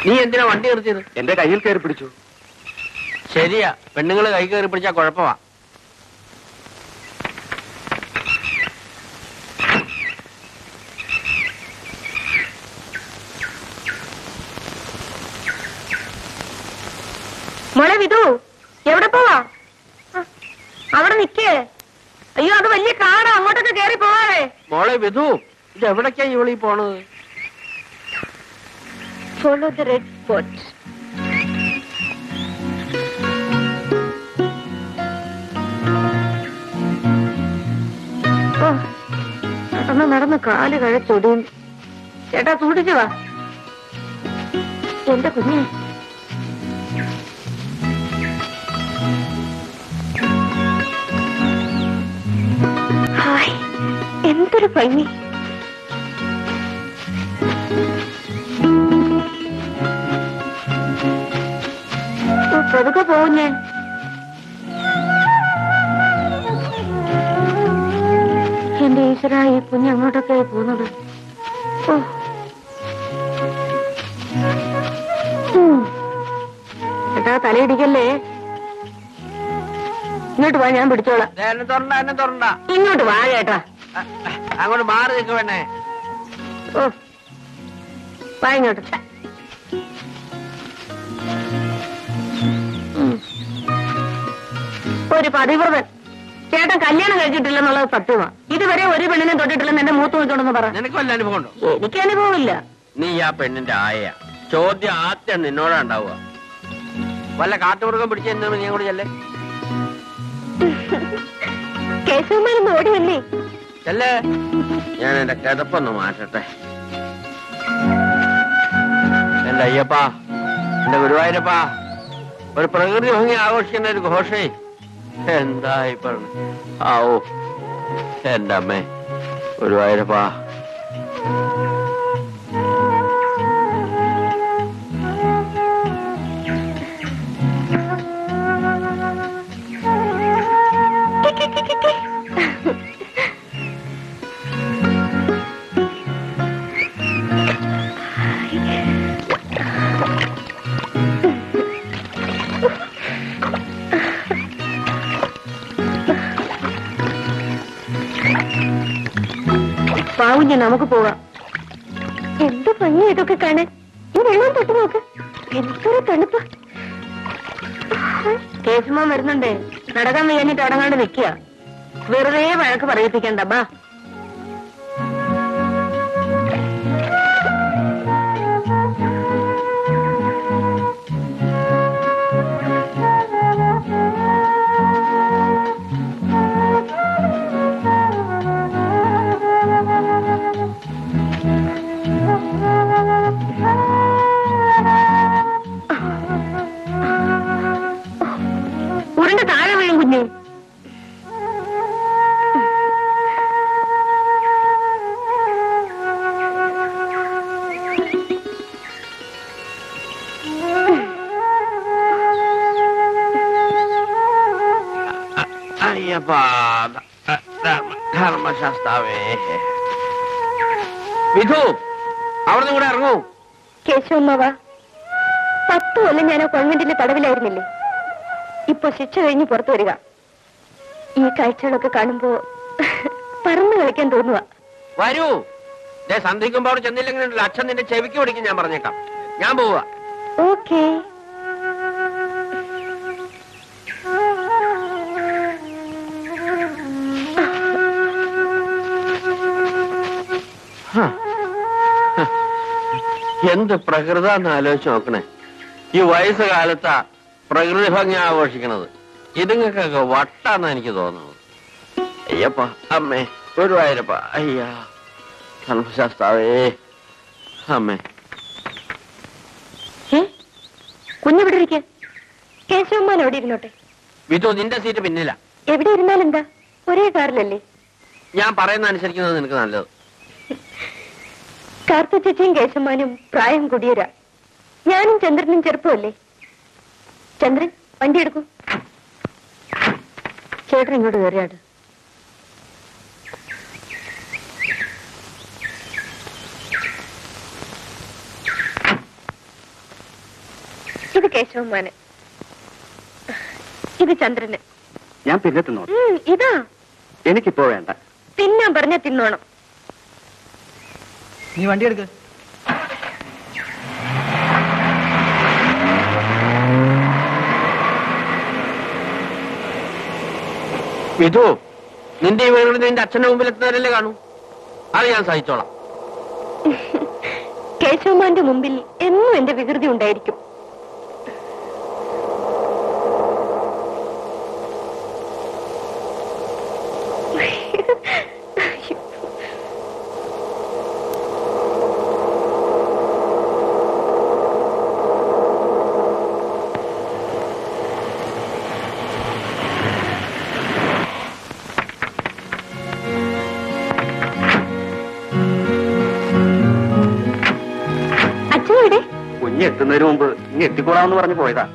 നീ എന്തിനാ വണ്ടി നിർത്തിയത്? എന്റെ കയ്യിൽ കയറി പിടിച്ചു. ശരിയാ, പെണ്ണുങ്ങൾ കൈ കയറി പിടിച്ചാ കുഴപ്പമാ. മോളെ വിധു, എവിടെ പോവാ? അവിടെ നിക്കേ. അയ്യോ, അത് വലിയ കാടാ, അങ്ങോട്ടൊക്കെ കേറി പോവാറേ. മോളെ വിധു, ഇത് എവിടേക്കാ ഇവളീ പോണത്? Follow the red spot. നടന്ന് കാല് കഴച്ചൊടിയും. ചേട്ടാ സൂക്ഷിച്ചു വാ. എന്റെ കുഞ്ഞെ, ഹായ്, എന്തൊരു ഭംഗി. പതുക്കെ പോവും ഞാൻ. എന്റെ ഈശ്വര, ഈ കുഞ്ഞ് അങ്ങോട്ടൊക്കെ പോകുന്നത്. ചേട്ടാ തലയിടിക്കല്ലേ. ഇങ്ങോട്ട് വാ, ഞാൻ പിടിച്ചോളാം. എന്നെ തുറണ്ട. ഇങ്ങോട്ട് വാ ചേട്ടാ. അങ്ങോട്ട് മാറി നിൽക്ക് വേണേ. ഓ, വാ ഇങ്ങോട്ട്. ഒരു പതിവ്രതൻ. ചേട്ടൻ കല്യാണം കഴിച്ചിട്ടില്ലെന്നുള്ളത് സത്യമാണ്. ഇതുവരെ ഒരു പെണ്ണിനെ തൊട്ടിട്ടില്ലെന്ന് എന്റെ മൂത്ത് നോക്കിക്കൊണ്ടെന്ന് പറ. നിനക്ക് വല്ല അനുഭവം ഉണ്ടോ? എനിക്ക് അനുഭവമില്ല. നീ ആ പെണ്ണിന്റെ ആയ. ചോദ്യം ആദ്യം നിന്നോടാ ഉണ്ടാവുക. വല്ല കാട്ടുമൃഗം പിടിച്ചെന്ന് നീ കൂടി ചെല്ലേ. കേശവന്മാരൊന്നും ഓടിയല്ലേ? ചെല്ലേ, ഞാൻ എന്റെ കിതപ്പൊന്ന് മാറ്റട്ടെ. എന്റെ അയ്യപ്പാ, എന്റെ ഗുരുവായൂരപ്പാ, ഒരു പ്രകൃതി ഭംഗി ആഘോഷിക്കുന്ന ഒരു ഘോഷേ. എന്തായി പറഞ്ഞു? ആവോ എന്റെ അമ്മേ ഗുരുവായൂരപ്പാ. പാവുഞ്ഞ, നമുക്ക് പോവാം. എന്ത് ഭംഗി ഇതൊക്കെ കാണാൻ. ഈ വെള്ളം തൊട്ട് നോക്ക്, എന്തൊരു തണുപ്പ്. കേശുമാൻ വരുന്നുണ്ടേ. നടക്കാൻ വയ്യാഞ്ഞിട്ട് അടങ്ങാണ്ട് നിൽക്കുക. വെറുതെ വഴക്ക് പറയിപ്പിക്കണ്ട. ബാ. ഉരുണ്ട് താഴെ വീഴും കുഞ്ഞ്. അയ്യപ്പാ ധർമ്മശാസ്താവേ. വിധു, അവിടെ നിന്ന് കൂടെ ഇറങ്ങൂ. കേശവമ്മ, 10 കൊല്ലം ഞാൻ ആ കോൺവെന്റിന്റെ തടവിലായിരുന്നില്ലേ? ഇപ്പൊ ശിക്ഷ കഴിഞ്ഞ് പുറത്തു വരിക. ഈ കാഴ്ചകളൊക്കെ കാണുമ്പോ പറന്നു കളിക്കാൻ തോന്നുക. വരൂ. സന്ധിക്കുമ്പോ അവിടെ ചെന്നില്ലെങ്കിലും അച്ഛൻ നിന്റെ ചെവിക്ക് പിടിക്കും. ഞാൻ പറഞ്ഞേക്കാം. ഞാൻ പോവുക. ഓക്കേ. എന്ത് പ്രകൃതാന്ന് ആലോചിച്ച് നോക്കണേ. ഈ വയസ്സുകാലത്താ പ്രകൃതി ഭംഗി ആഘോഷിക്കണത്. ഇതുങ്ങൾക്കൊക്കെ വട്ടാന്ന് എനിക്ക് തോന്നുന്നത്. അയ്യപ്പ, അമ്മേ ഗുരുവായൂരപ്പ, അയ്യാ ധർമ്മശാസ്താവേ, അമ്മേ. കുഞ്ഞിവിടെ ഇരിക്ക. കേശവമ്മാൻ എവിടെ ഇരുന്നോട്ടെ. വിധു, നിന്റെ സീറ്റ് പിന്നില്ല. എവിടെ ഇരുന്നാലെന്താ? ഒരേ കാറിലല്ലേ? ഞാൻ പറയുന്ന അനുസരിക്കുന്നത് നിനക്ക് നല്ലത്. കാർത്തു ചേച്ചിയും കേശവമ്മാനും പ്രായം കുടിയരാ. ഞാനും ചന്ദ്രനും ചെറുപ്പമല്ലേ? ചന്ദ്രൻ, വണ്ടി എടുക്കൂ. ചേട്ടൻ ഇങ്ങോട്ട് കയറിയാട്. ഇത് കേശവന്മാന്, ഇത് ചന്ദ്രന്. ഞാൻ പിന്നെ തിന്നോ? ഇതാ. എനിക്കിപ്പോ വേണ്ട. തിന്നാൻ പറഞ്ഞ തിന്നോണം. നീ വണ്ടി എടുക്ക്. വിധു, നിന്റെ ഈ വീടുകളിൽ നിന്റെ അച്ഛന്റെ മുമ്പിൽ എത്തുന്നവരല്ലേ കാണൂ. അത് ഞാൻ സഹിച്ചോളാം. കേശവമാന്റെ മുമ്പിൽ എന്നും എന്റെ വികൃതി ഉണ്ടായിരിക്കും. കുഞ്ഞ് എത്തുന്നതിന് മുമ്പ് ഇനി എത്തിക്കൂടാന്ന് പറഞ്ഞു പോയതാ.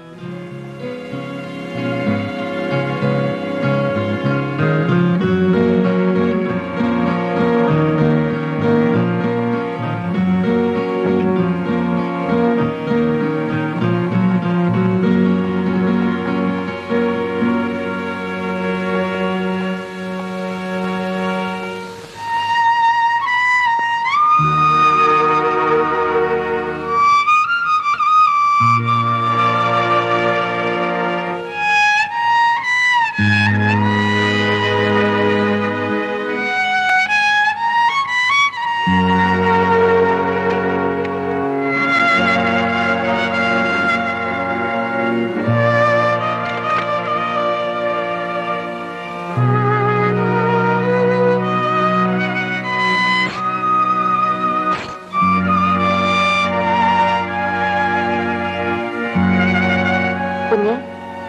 കുഞ്ഞെ,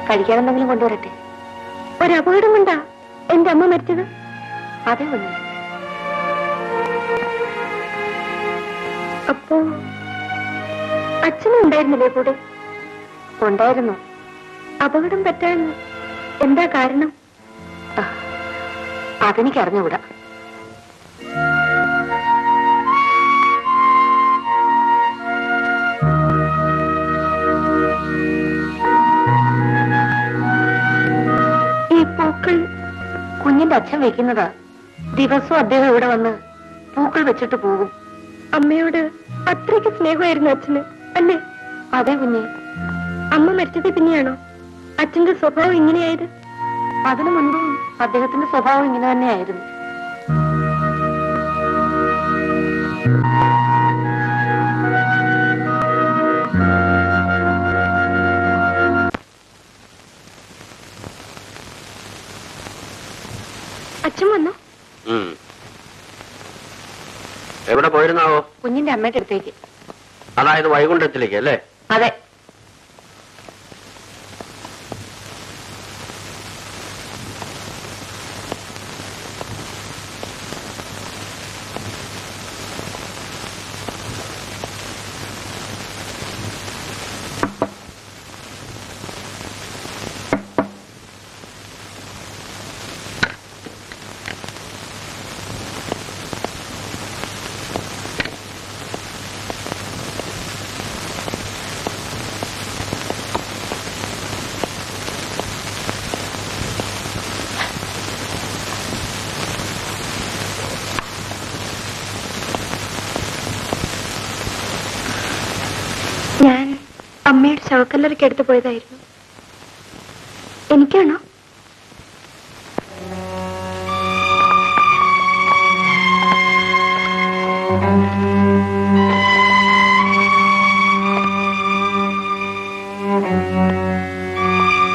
കഴിക്കാൻ എന്തെങ്കിലും കൊണ്ടുവരട്ടെ? ഒരപകടം കൊണ്ടാ എന്റെ അമ്മ മരിച്ചത്. അതെ കുഞ്ഞെ. അപ്പോ അച്ഛനും ഉണ്ടായിരുന്നില്ലേ കൂടെ? ഉണ്ടായിരുന്നു. അപകടം പറ്റാൻ എന്താ കാരണം? അതെനിക്കറിഞ്ഞുകൂടാ. ഈ പൂക്കൾ കുഞ്ഞിന്റെ അച്ഛൻ വെക്കുന്നതാ. ദിവസവും അദ്ദേഹം ഇവിടെ വന്ന് പൂക്കൾ വെച്ചിട്ട് പോകും. അമ്മയോട് അത്രയ്ക്ക് സ്നേഹമായിരുന്നു അച്ഛന്, അല്ലേ? അതെ കുഞ്ഞെ. അമ്മ മരിച്ചത് പിന്നെയാണോ അച്ഛന്റെ സ്വഭാവം ഇങ്ങനെയായത്? അതിനു മുൻപും അദ്ദേഹത്തിന്റെ സ്വഭാവം ഇങ്ങനെ തന്നെയായിരുന്നു. അച്ഛൻ വന്നോ? എവിടെ പോയിരുന്നാവോ? കുഞ്ഞിന്റെ അമ്മയുടെ അടുത്തേക്ക്. അതായത് വൈകുണ്ഠത്തിലേക്ക് അല്ലേ? അതെ. ഞാൻ അമ്മയുടെ ശവക്കല്ലറയ്ക്ക് എടുത്തു പോയതായിരുന്നു. എനിക്കാണോ?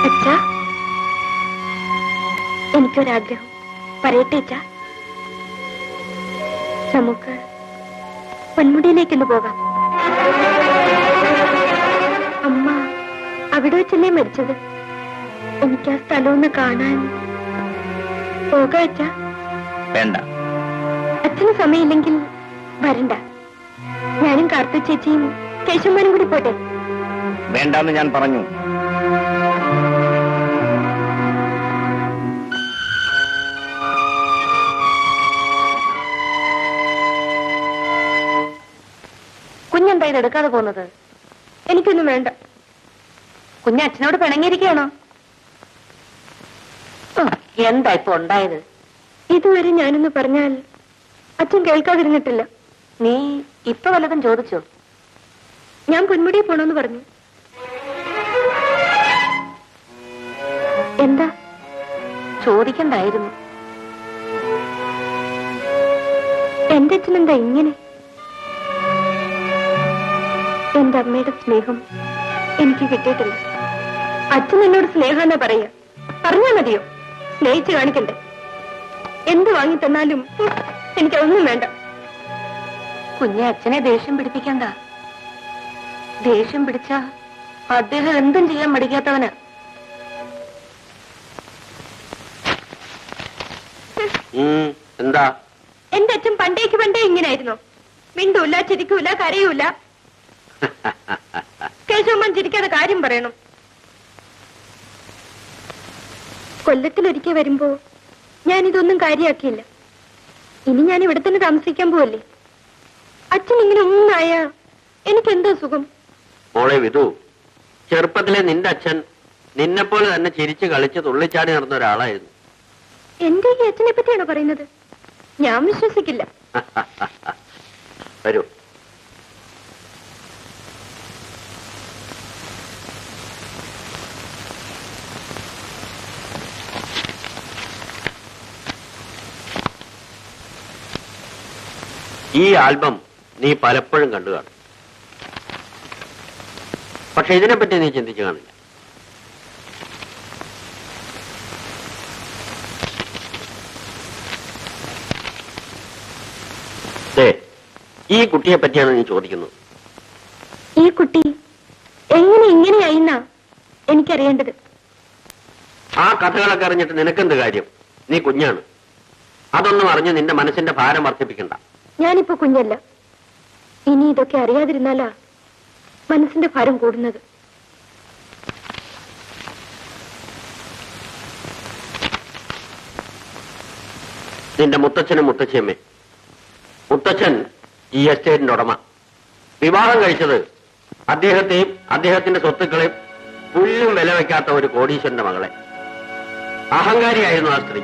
അച്ഛാ, എനിക്കൊരാഗ്രഹം പറയട്ടെ അച്ഛാ. നമുക്ക് പൊന്മുടിയിലേക്കൊന്ന് പോകാം. അമ്മ അവിടെ വെച്ചല്ലേ മരിച്ചത്. എനിക്ക് ആ സ്ഥലമൊന്ന് കാണാൻ പോകാം അച്ഛാ. വേണ്ട. അച്ഛന് സമയമില്ലെങ്കിൽ വരണ്ട. ഞാനും കാർത്തു ചേച്ചിയും കേശവന്മാരും കൂടി പോട്ടെ. വേണ്ടെന്ന് ഞാൻ പറഞ്ഞു. കുഞ്ഞെന്താ ഇത് എടുക്കാതെ പോകുന്നത്? എനിക്കൊന്നും വേണ്ട. കുഞ്ഞച്ഛനോട് പിണങ്ങിയിരിക്കുകയാണോ? എന്താ ഇപ്പൊ ഉണ്ടായത്? ഇതുവരെ ഞാനൊന്ന് പറഞ്ഞാൽ അച്ഛൻ കേൾക്കാതിരുന്നിട്ടില്ല. നീ ഇപ്പൊ വല്ലതും ചോദിച്ചോ? ഞാൻ പൊന്മുടിയെ പോണോന്ന് പറഞ്ഞു. എന്താ? ചോദിക്കണ്ടായിരുന്നു. എന്റെ അച്ഛനെന്താ ഇങ്ങനെ? എന്റെ അമ്മയുടെ സ്നേഹം എനിക്ക് കിട്ടിയിട്ടില്ല. അച്ഛൻ എന്നോട് സ്നേഹാന്നാ പറയാ. പറഞ്ഞാ മതിയോ? സ്നേഹിച്ച് കാണിക്കണ്ടേ? എന്ത് വാങ്ങി തന്നാലും എനിക്കതൊന്നും വേണ്ട. കുഞ്ഞെ അച്ഛനെ ദേഷ്യം പിടിപ്പിക്കണ്ട. ദേഷ്യം പിടിച്ച അദ്ദേഹം എന്തും ചെയ്യാൻ മടിക്കാത്തവന്. എന്താ? എന്റെ അച്ഛൻ പണ്ടേക്ക് പണ്ടേ ഇങ്ങനായിരുന്നോ? മിണ്ടൂല, ചിരിക്കൂല, കരയൂല. കേശവമ്മൻ ചിരിക്കാതെ കാര്യം പറയണം. കൊല്ലത്തിലൊരിക്കൽ വരുമ്പോ ഞാനിതൊന്നും കാര്യമാക്കിയില്ല. ഇനി ഞാൻ ഇവിടെ തന്നെ താമസിക്കാൻ പോവല്ലേ. അച്ഛൻ ഇങ്ങനെ ഒന്നായ എനിക്കെന്തോ സുഖം. മോളെ വിധു, ചെറുപ്പത്തിലെ നിന്റെ അച്ഛൻ നിന്നെപ്പോലെ തന്നെ ചിരിച്ച് കളിച്ച് തുള്ളിച്ചാടി നടന്ന ഒരാളായിരുന്നു. എന്റെ ഈ അച്ഛനെ പറ്റിയാണോ പറയുന്നത്? ഞാൻ വിശ്വസിക്കില്ല. വരൂ. ഈ ആൽബം നീ പലപ്പോഴും കണ്ടു കാണും. പക്ഷെ ഇതിനെപ്പറ്റി നീ ചിന്തിച്ചു കാണില്ല. ഈ കുട്ടിയെ പറ്റിയാണ് നീ ചോദിക്കുന്നത്. ഈ കുട്ടി എങ്ങനെ ഇങ്ങനെയായിന്നാ എനിക്കറിയേണ്ടത്. ആ കഥകളൊക്കെ അറിഞ്ഞിട്ട് നിനക്കെന്ത് കാര്യം? നീ കുഞ്ഞാണ്. അതൊന്നും അറിഞ്ഞ് നിന്റെ മനസ്സിന്റെ ഭാരം വർദ്ധിപ്പിക്കണ്ട. ഞാനിപ്പോ കുഞ്ഞല്ല. ഇനി ഇതൊക്കെ അറിയാതിരുന്നാലാ മനസ്സിന്റെ ഭാരം കൂടുന്നത്. നിന്റെ മുത്തച്ഛനും മുത്തച്ഛയമ്മേ. മുത്തച്ഛൻ ഈ എസ്റ്റേറ്റിന്റെ ഉടമ. വിവാഹം കഴിച്ചത് അദ്ദേഹത്തെയും അദ്ദേഹത്തിന്റെ സ്വത്തുക്കളെയും പുല്ലും വില വയ്ക്കാത്ത ഒരു കോടീശ്വരന്റെ മകളെ. അഹങ്കാരിയായിരുന്നു ആ സ്ത്രീ.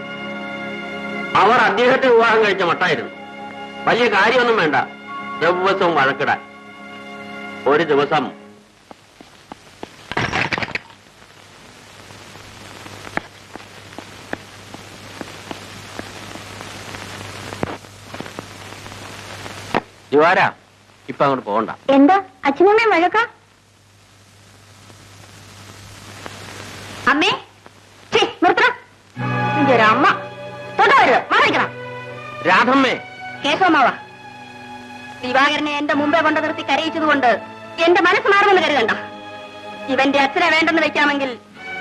അവർ അദ്ദേഹത്തെ വിവാഹം കഴിച്ച മട്ടായിരുന്നു. വലിയ കാര്യമൊന്നും വേണ്ട, ദിവസവും വഴക്കിടാൻ. ഒരു ദിവസം ജുവാര, ഇപ്പൊ അങ്ങോട്ട് പോകണ്ട. എന്താ അച്ഛനമ്മയും വഴക്ക? അമ്മേ നിർത്തണം. അമ്മ തൊട്ട വരുക മാറിക്കണം. രാധമ്മേ. കേശവമാവ, ദിവാകരനെ എന്റെ മുമ്പേ കൊണ്ട് നിർത്തി കരയിച്ചതുകൊണ്ട് എന്റെ മനസ്സ് മാറുമെന്ന് കരുതണ്ട. ഇവന്റെ അച്ഛനെ വേണ്ടെന്ന് വെക്കാമെങ്കിൽ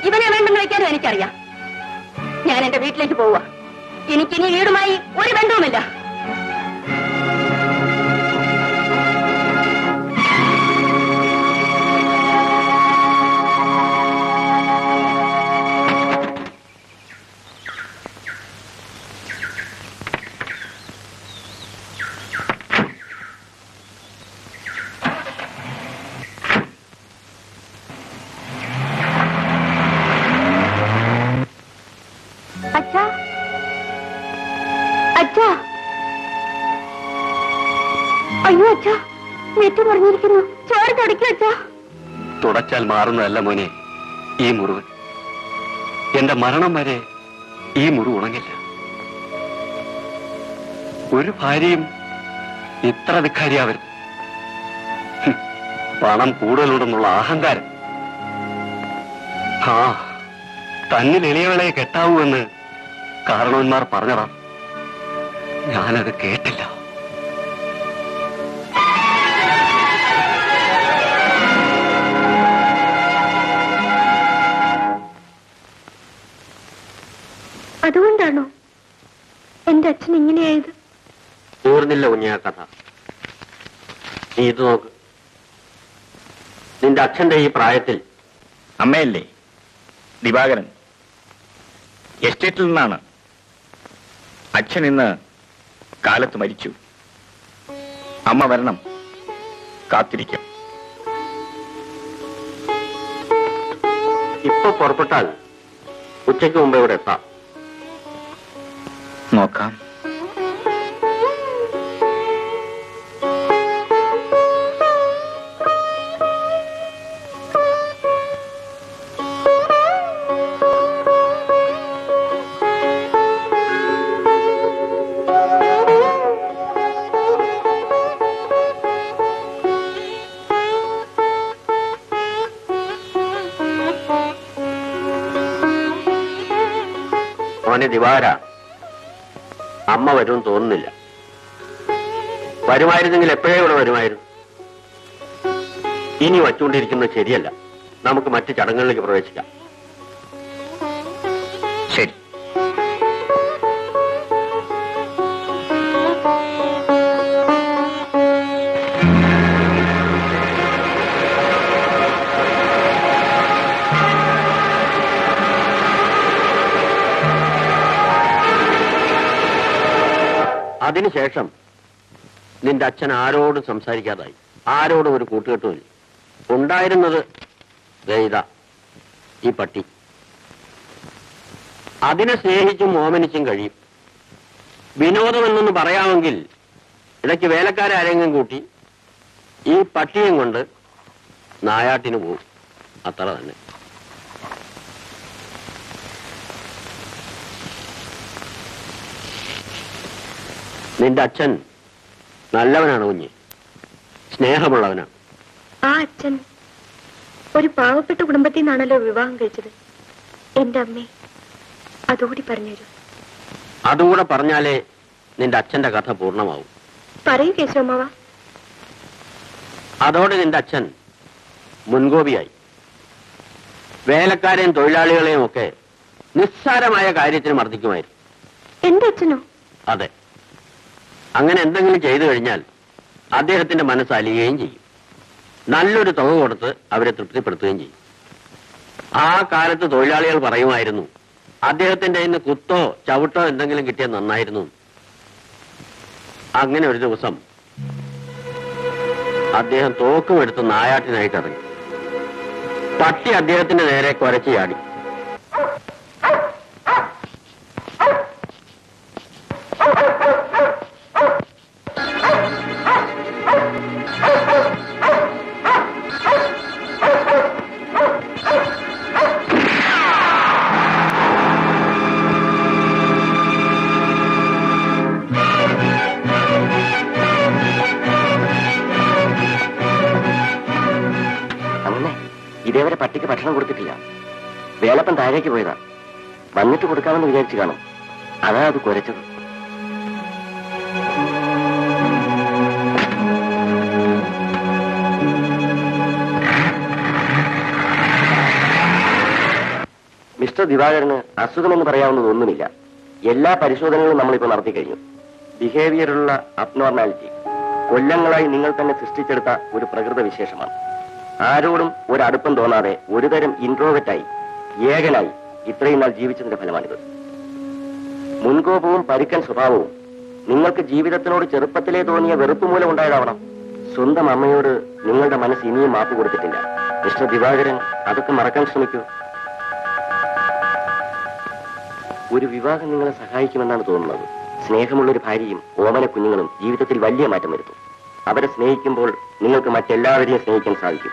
ഇവനെ വേണ്ടെന്ന് വെക്കാനും എനിക്കറിയാം. ഞാൻ എന്റെ വീട്ടിലേക്ക് പോവുക. എനിക്കിനി വീടുമായി ഒരു ബന്ധവുമില്ല. അയ്യോ അച്ഛാ, നെറ്റ് പറഞ്ഞിരിക്കുന്നു. ചോര തുടയ്ക്കും അച്ഛാ. തുടച്ചാൽ മാറുന്നതല്ല മോനെ ഈ മുറിവ്. എന്റെ മരണം വരെ ഈ മുറിവ് ഉണങ്ങില്ല. ഒരു ഭാര്യയും ഇത്ര ധിക്കാരിയാവരുത്. പണം കൂടുതലുണ്ടെന്നുള്ള അഹങ്കാരം. ആ തന്നിൽ എളിയവളെ കെട്ടാവൂ എന്ന് കാരണവന്മാർ പറഞ്ഞതാ. ഞാനത് കേട്ടില്ല. അതുകൊണ്ടാണോ എന്റെ അച്ഛൻ ഇങ്ങനെയായത്? തീർന്നില്ല കുഞ്ഞാ കഥ. നീ ഇത് നോക്ക്. നിന്റെ അച്ഛന്റെ ഈ പ്രായത്തിൽ അമ്മയല്ലേ ദിവാകരൻ? എസ്റ്റേറ്റിൽ നിന്നാണ്. അച്ഛൻ ഇന്ന് കാലത്ത് മരിച്ചു. അമ്മ വരണം, കാത്തിരിക്കും. ഇപ്പൊ പുറപ്പെട്ടാൽ ഉച്ചയ്ക്ക് മുമ്പ് ഇവിടെ എത്താം. നോക്കാം. മോനെ ദിവാര, അമ്മ വരുമെന്ന് തോന്നുന്നില്ല. വരുമായിരുന്നെങ്കിൽ എപ്പോഴേ ഇവിടെ വരുമായിരുന്നു. ഇനി വച്ചുകൊണ്ടിരിക്കുന്നത് ശരിയല്ല. നമുക്ക് മറ്റു ചടങ്ങുകളിലേക്ക് പ്രവേശിക്കാം. ശരി. അതിനുശേഷം നിന്റെ അച്ഛൻ ആരോടും സംസാരിക്കാതായി, ആരോടും ഒരു കൂട്ടുകെട്ടുമില്ല. ഉണ്ടായിരുന്നത് ഇതാ ഈ പട്ടി. അതിനെ സ്നേഹിച്ചും ഓമനിച്ചും കഴിയും. വിനോദമെന്നൊന്ന് പറയാമെങ്കിൽ ഇടയ്ക്ക് വേലക്കാരെ ആരെങ്കിലും കൂട്ടി ഈ പട്ടിയും കൊണ്ട് നായാട്ടിന് പോവും. അത്ര തന്നെ. നിന്റെ അച്ഛൻ നല്ലവനാണ് കുഞ്ഞ്, സ്നേഹമുള്ളവനാണ്. ആ അച്ഛൻ ഒരു പാവപ്പെട്ട കുടുംബത്തിൽ നിന്നാണല്ലോ വിവാഹം കഴിച്ചത്. എന്റെ അമ്മേ, അതുകൂടി പറഞ്ഞുതരൂ. അതുകൂടെ പറഞ്ഞാലേ നിന്റെ അച്ഛന്റെ കഥ പൂർണ്ണമാവും. പറയൂ കേശവമാവ. അതോടെ നിന്റെ അച്ഛൻ മുൻകോപിയായി. വേലക്കാരെയും തൊഴിലാളികളെയും ഒക്കെ നിസ്സാരമായ കാര്യത്തിന് മർദ്ദിക്കുമായിരുന്നു. എന്റെ അച്ഛനോ? അതെ. അങ്ങനെ എന്തെങ്കിലും ചെയ്തു കഴിഞ്ഞാൽ അദ്ദേഹത്തിന്റെ മനസ്സ് അലിയുകയും ചെയ്യും. നല്ലൊരു തുക കൊടുത്ത് അവരെ തൃപ്തിപ്പെടുത്തുകയും ചെയ്യും. ആ കാലത്ത് തൊഴിലാളികൾ പറയുമായിരുന്നു, അദ്ദേഹത്തിന്റെ കയ്യിൽ നിന്ന് കുത്തോ ചവിട്ടോ എന്തെങ്കിലും കിട്ടിയാൽ നന്നായിരുന്നു. അങ്ങനെ ഒരു ദിവസം അദ്ദേഹം തോക്കുമെടുത്ത് നായാട്ടിനായിട്ട് ഇറങ്ങി. പട്ടി അദ്ദേഹത്തിന്റെ നേരെ കുരച്ചു ചാടി. ഇതേവരെ പട്ടിക്ക് ഭക്ഷണം കൊടുത്തിട്ടില്ല. വേലപ്പൻ താഴേക്ക് പോയതാ. വന്നിട്ട് കൊടുക്കാമെന്ന് വിചാരിച്ചു കാണും. അതാ അത് കുരച്ചത്. മിസ്റ്റർ ദിവാകരന് അസുഖമെന്ന് പറയാവുന്നതൊന്നുമില്ല. എല്ലാ പരിശോധനകളും നമ്മളിപ്പോൾ നടത്തി കഴിഞ്ഞു. ബിഹേവിയറിലുള്ള അബ്നോർമാലിറ്റി കൊല്ലങ്ങളായി നിങ്ങൾ തന്നെ സൃഷ്ടിച്ചെടുത്ത ഒരു പ്രകൃത വിശേഷമാണ്. ആരോടും ഒരടുപ്പം തോന്നാതെ ഒരുതരം ഇൻട്രോവെറ്റായി ഏകനായി ഇത്രയും നാൾ ജീവിച്ചതിന്റെ ഫലമാണിത്. മുൻകോപവും പരുക്കൻ സ്വഭാവവും നിങ്ങൾക്ക് ജീവിതത്തിനോട് ചെറുപ്പത്തിലേ തോന്നിയ വെറുപ്പ് മൂലം ഉണ്ടായതാവണം. സ്വന്തം അമ്മയോട് നിങ്ങളുടെ മനസ്സ് ഇനിയും മാപ്പ് കൊടുത്തിട്ടില്ല. മിസ്റ്റർ ദിവാകരൻ അതൊക്കെ മറക്കാൻ ശ്രമിക്കൂ. ഒരു വിവാഹം നിങ്ങളെ സഹായിക്കുമെന്നാണ് തോന്നുന്നത്. സ്നേഹമുള്ളൊരു ഭാര്യയും ഓമന കുഞ്ഞുങ്ങളും ജീവിതത്തിൽ വലിയ മാറ്റം വരുത്തും. അവരെ സ്നേഹിക്കുമ്പോൾ നിങ്ങൾക്ക് മറ്റെല്ലാവരെയും സ്നേഹിക്കാൻ സാധിക്കും.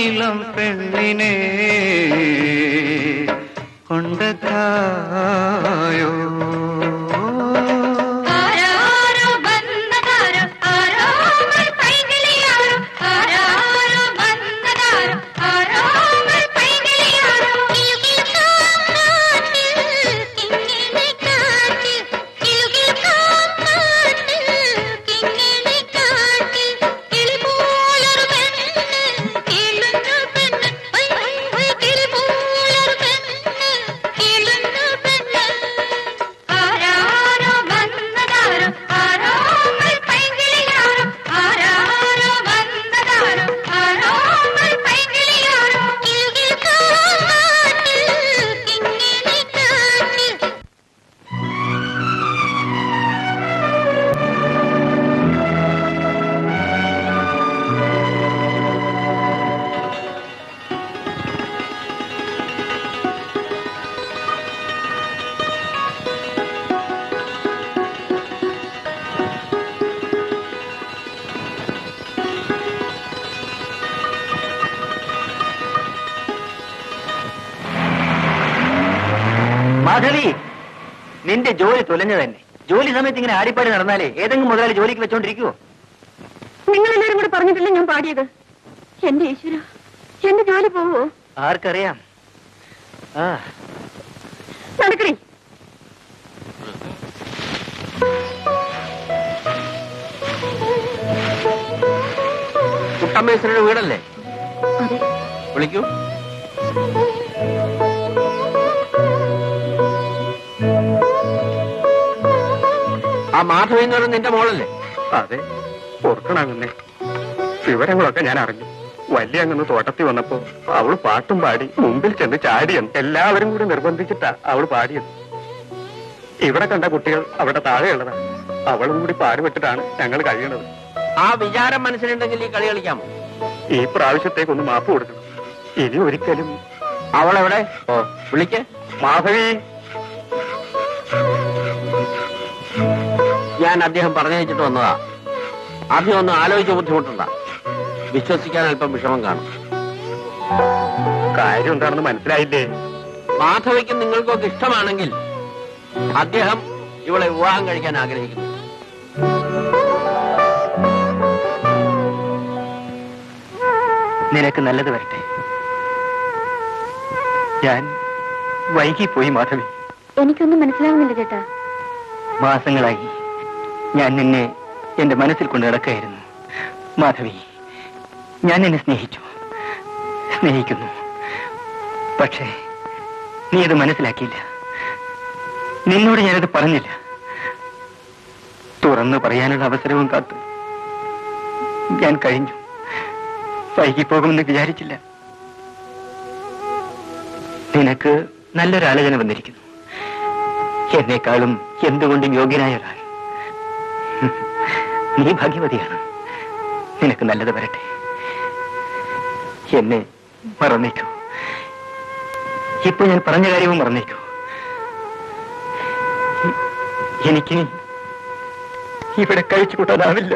ഇളം പെണ്ണിനെ കൊണ്ടതായോ മാധവി, നിന്റെ ജോലി തുലഞ്ഞു തന്നെ. ജോലി സമയത്ത് ഇങ്ങനെ ആടിപ്പാടി നടന്നാലേ ഏതെങ്കിലും മുതലാളി ജോലിക്ക് വെച്ചോണ്ടിരിക്കുവോ? നിങ്ങളെല്ലാരും കൂടെ പറഞ്ഞിട്ടില്ല ഞാൻ പാടിയത്. എന്റെ ഈശ്വര, എന്റെ ജോലി പോവോ? ആർക്കറിയാം. ആ നടക്കണേ. കുട്ടമ്മേശ്വരുടെ വീടല്ലേ? അതെ. വിളിക്കൂ. ആ മാധവി എന്ന് പറയുന്നത് നിന്റെ മോളല്ലേ? അതെ, ഓർക്കണാകുന്നേ. വിവരങ്ങളൊക്കെ ഞാൻ അറിഞ്ഞു. വലിയ അങ്ങ് തോട്ടത്തിൽ വന്നപ്പോ അവള് പാട്ടും പാടി മുമ്പിൽ ചെന്ന് ചാടിയെന്ന് എല്ലാവരും കൂടി നിർബന്ധിച്ചിട്ടാ അവള് പാടിയത്. ഇവിടെ കണ്ട കുട്ടികൾ അവിടെ താഴെയുള്ളതാ. അവളും കൂടി പാടുപെട്ടിട്ടാണ് ഞങ്ങൾ കഴിയണത്. ആ വിചാരം മനസ്സിലുണ്ടെങ്കിൽ ഈ കളി കളിക്കാമോ? ഈ പ്രാവശ്യത്തേക്കൊന്ന് മാപ്പ് കൊടുക്കണം. ഇനി ഒരിക്കലും. അവളെവിടെ? ഓ, വിളിക്ക്. മാധവി, ഞാൻ അദ്ദേഹം പറഞ്ഞയച്ചിട്ട് വന്നതാ. ആദ്യം ഒന്ന് ആലോചിച്ച് ബുദ്ധിമുട്ടുണ്ട. വിശ്വസിക്കാൻ അല്പം വിഷമം കാണും. കാര്യം എന്താണെന്ന് മനസ്സിലായില്ലേ? മാധവിക്കും നിങ്ങൾക്കൊക്കെ ഇഷ്ടമാണെങ്കിൽ അദ്ദേഹം ഇവളെ വിവാഹം കഴിക്കാൻ ആഗ്രഹിക്കുന്നു. നിനക്ക് നല്ലത് വരട്ടെ. ഞാൻ വൈകിപ്പോയി മാധവി. എനിക്കൊന്നും മനസ്സിലാവുന്നില്ല ചേട്ടാ. മാസങ്ങളായി ഞാൻ നിന്നെ എന്റെ മനസ്സിൽ കൊണ്ട് നടക്കുകയായിരുന്നു. മാധവി, ഞാൻ നിന്നെ സ്നേഹിക്കുന്നു. പക്ഷേ നീ അത് മനസ്സിലാക്കിയില്ല. നിന്നോട് ഞാനത് പറഞ്ഞില്ല. തുറന്നു പറയാനുള്ള അവസരവും കാത്ത് ഞാൻ കഴിഞ്ഞു. വൈകിപ്പോകുമെന്ന് വിചാരിച്ചില്ല. നിനക്ക് നല്ലൊരാലോചന വന്നിരിക്കുന്നു. എന്നെക്കാളും എന്തുകൊണ്ടും യോഗ്യനായ ഒരാൾ. നീ ഭാഗ്യവതിയാണ്. നിനക്ക് നല്ലത് വരട്ടെ. എന്നെ മറന്നേക്കൂ. ഇപ്പൊ ഞാൻ പറഞ്ഞ കാര്യവും മറന്നേക്കൂ. എനിക്ക് ഇവിടെ കഴിച്ചു കൂട്ടാനാവില്ല.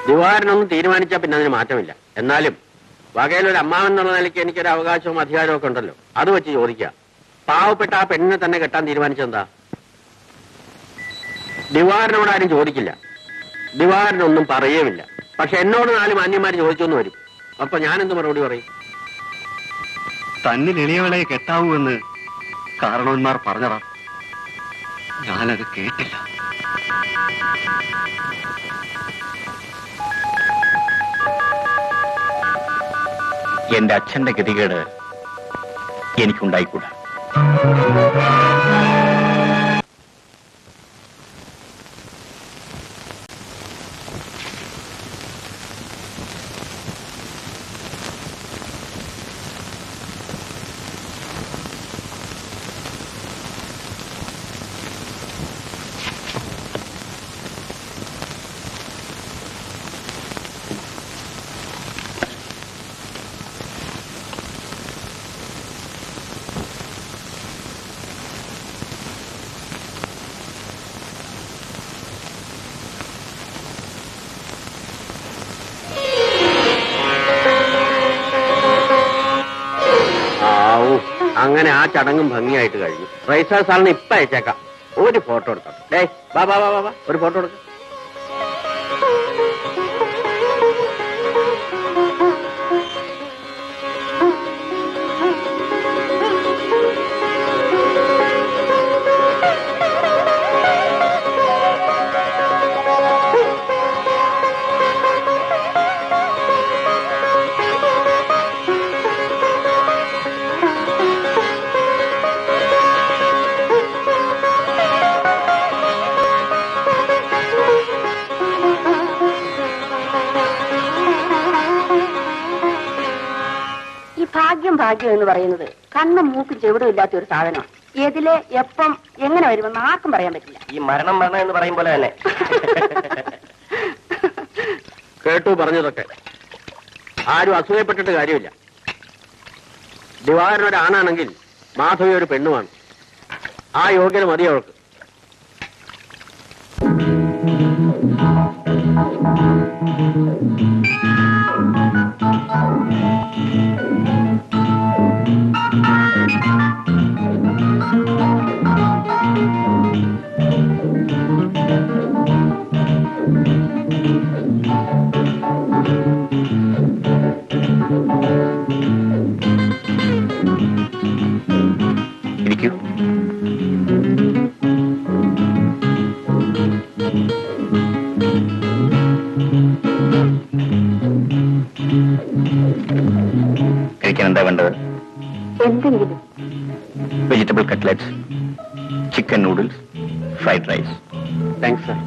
ദിവാരനൊന്നും തീരുമാനിച്ചാൽ പിന്നെ അതിന് മാറ്റമില്ല. എന്നാലും വകയിലൊരു അമ്മാവൻ എന്നുള്ള നിലയ്ക്ക് എനിക്കൊരു അവകാശവും അധികാരവും ഒക്കെ ഉണ്ടല്ലോ. അത് വെച്ച് ചോദിക്കുക. പാവപ്പെട്ട ആ പെണ്ണിനെ തന്നെ കെട്ടാൻ തീരുമാനിച്ചെന്താ? ദിവാരനോട് ആരും ചോദിക്കില്ല. ദിവാരനൊന്നും പറയുമില്ല. പക്ഷെ എന്നോട് 4 മാന്യന്മാർ ചോദിച്ചൊന്നു വരും. അപ്പൊ ഞാനെന്ത് മറുപടി പറയും? തന്നിൽ എളിയവളെ കെട്ടാവൂ എന്ന് കാരണവന്മാർ പറഞ്ഞതാ. ഞാനത് കേട്ടില്ല. എന്റെ അച്ഛന്റെ ഗതികേട് എനിക്കുണ്ടായിക്കൂടാ. അങ്ങനെ ആ ചടങ്ങും ഭംഗിയായിട്ട് കഴിഞ്ഞു. റൈസാ സാറിന് ഇപ്പൊ അയച്ചേക്കാം. ഒരു ഫോട്ടോ എടുക്കാം. ഡേ വാ വാ വാ വാ, ഒരു ഫോട്ടോ എടുക്കാം. ഭാഗ്യം എന്ന് പറയുന്നത് കണ്ണും മൂക്കും ചെവിടും ഇല്ലാത്ത ഒരു സാധനം. ഏതിലെ എപ്പം എങ്ങനെ വരുമെന്ന് ആർക്കും പറയാൻ പറ്റില്ല. ഈ മരണം എന്ന് പറയും പോലെ തന്നെ. കേട്ടു പറഞ്ഞതൊക്കെ. ആരും അസൂയപ്പെട്ടിട്ട് കാര്യമില്ല. ദിവാകരൻ ഒരാണാണെങ്കിൽ മാധവി ഒരു പെണ്ണുമാണ്. ആ യോഗ്യത മതി അവൾക്ക്. ഇരിക്കൂ. കഴിക്കാൻ എന്താ വേണ്ടത്? എന്തെങ്കിലും. Vegetable cutlets, chicken noodles, fried rice. Thanks sir.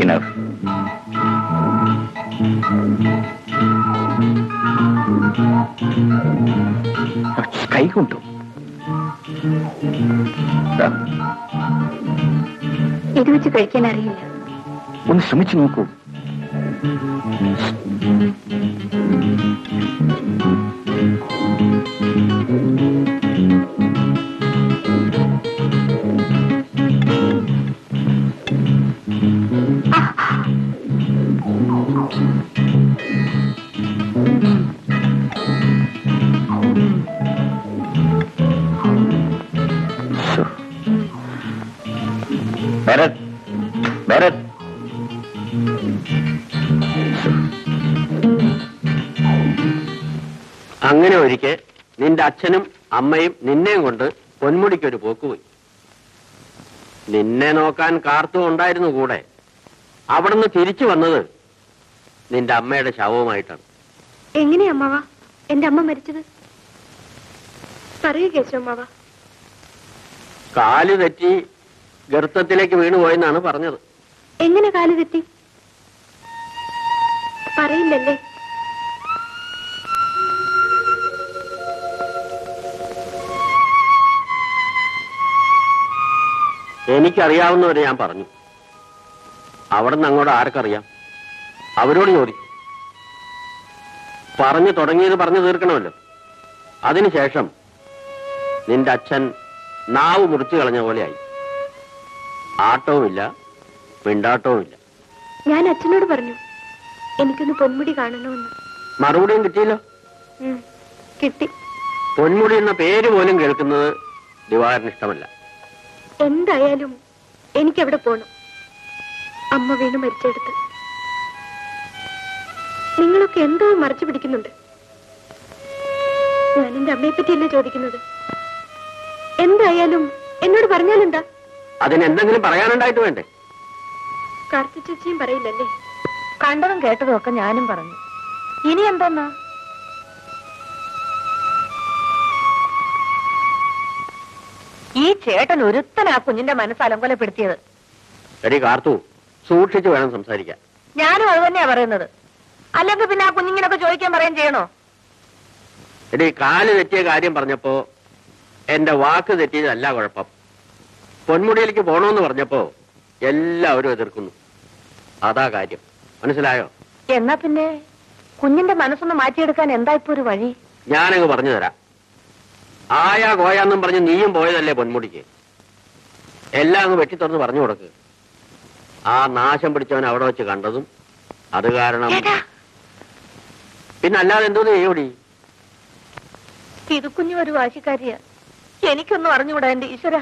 Enough. കൈ കൊണ്ടു. ഇത് വെച്ച് കഴിക്കാൻ അറിയില്ല. ഒന്ന് ശ്രമിച്ചു നോക്കൂ. ഭരത്, ഭരത്. അങ്ങനെ ഒരിക്കൽ നിന്റെ അച്ഛനും അമ്മയും നിന്നെയും കൊണ്ട് പൊന്മുടിക്കൊരു പോക്കുപോയി. നിന്നെ നോക്കാൻ കാർത്തു ഉണ്ടായിരുന്നു കൂടെ. അവിടുന്ന് തിരിച്ചു വന്നത് നിന്റെ അമ്മയുടെ ശവവുമായിട്ടാണ്. എങ്ങനെയാ അമ്മാവ എന്റെ അമ്മ മരിച്ചത്? പറയൂ കേശവമ്മാവ. കാല് തെറ്റി ഗർത്തത്തിലേക്ക് വീണുപോയെന്നാണ് പറഞ്ഞത്. എങ്ങനെ കാല് തെറ്റി? പറയില്ലല്ലേ? എനിക്കറിയാവുന്നവരെ ഞാൻ പറഞ്ഞു. അവിടുന്ന് അങ്ങോട്ട് ആർക്കറിയാം? അവരോട് ചോദിക്കും. പറഞ്ഞു തുടങ്ങിയത് പറഞ്ഞു തീർക്കണമല്ലോ. അതിനുശേഷം നിന്റെ അച്ഛൻ നാവ് മുറിച്ചു കളഞ്ഞ പോലെയായി. ആട്ടവുമില്ല, പിണ്ടാട്ടവുമില്ല. ഞാൻ അച്ഛനോട് പറഞ്ഞു എനിക്കൊന്ന് പൊന്മുടി കാണണമെന്ന്. മറുപടിയും കിട്ടിയല്ലോ. കിട്ടി. പൊന്മുടി എന്ന പേര് പോലും കേൾക്കുന്നത് ദിവാകരന് ഇഷ്ടമല്ല. എന്തായാലും എനിക്കവിടെ പോണം. അമ്മ വീണ് മരിച്ചെടുത്ത്. നിങ്ങളൊക്കെ എന്തോ മറച്ചു പിടിക്കുന്നുണ്ട്. ഞാൻ എന്റെ അമ്മയെ പറ്റിയല്ലേ ചോദിക്കുന്നത്. എന്തായാലും എന്നോട് പറഞ്ഞാലെന്താ? അതിനെന്തെങ്കിലും പറയാനുണ്ടായിട്ട് വേണ്ടേ? കാർത്തി ചേച്ചിയും പറയില്ലല്ലേ? കണ്ടതും കേട്ടതും ഒക്കെ ഞാനും പറഞ്ഞു. ഇനി എന്താന്നാ? ഈ ചേട്ടൻ ഒരുത്തനാ കുഞ്ഞിന്റെ മനസ്സ് അലങ്കോലപ്പെടുത്തിയത്. എടി കാർത്തു, സൂക്ഷിച്ചു വേണം സംസാരിക്കാൻ. ഞാനും അത് തന്നെയാ പറയുന്നത്. അല്ലെങ്കിൽ പിന്നെ ആ കുഞ്ഞിങ്ങനൊക്കെ ചോദിക്കാൻ പറയുകയും ചെയ്യണോ? എടി കാല് തെറ്റിയ കാര്യം പറഞ്ഞപ്പോ എന്റെ വാക്ക് തെറ്റിയതല്ല കുഴപ്പം. പൊന്മുടിയിലേക്ക് പോണമെന്ന് പറഞ്ഞപ്പോ എല്ലാവരും എതിർക്കുന്നു. അതാ കാര്യം. മനസ്സിലായോ? എന്നാ പിന്നെ കുഞ്ഞിന്റെ മനസ്സൊന്ന് മാറ്റിയെടുക്കാൻ എന്താ ഇപ്പൊ ഒരു വഴി? ഞാനങ്ങ് പറഞ്ഞു തരാം. ആയാ കോയാന്നും പറഞ്ഞ് നീയും പോയതല്ലേ പൊന്മുടിക്ക്. എല്ലാം അങ്ങ് വെട്ടിത്തുറന്ന് പറഞ്ഞു കൊടുക്ക്. ആ നാശം പിടിച്ചവൻ അവിടെ വെച്ച് കണ്ടതും അത് കാരണം പിന്നെ അല്ലാതെ എന്തോന്ന് ചെയ്യോടി? ഇത് കുഞ്ഞു ഒരു വാശിക്കാരിയാ. എനിക്കൊന്നും അറിഞ്ഞുകൂടാ എന്റെ ഈശ്വര.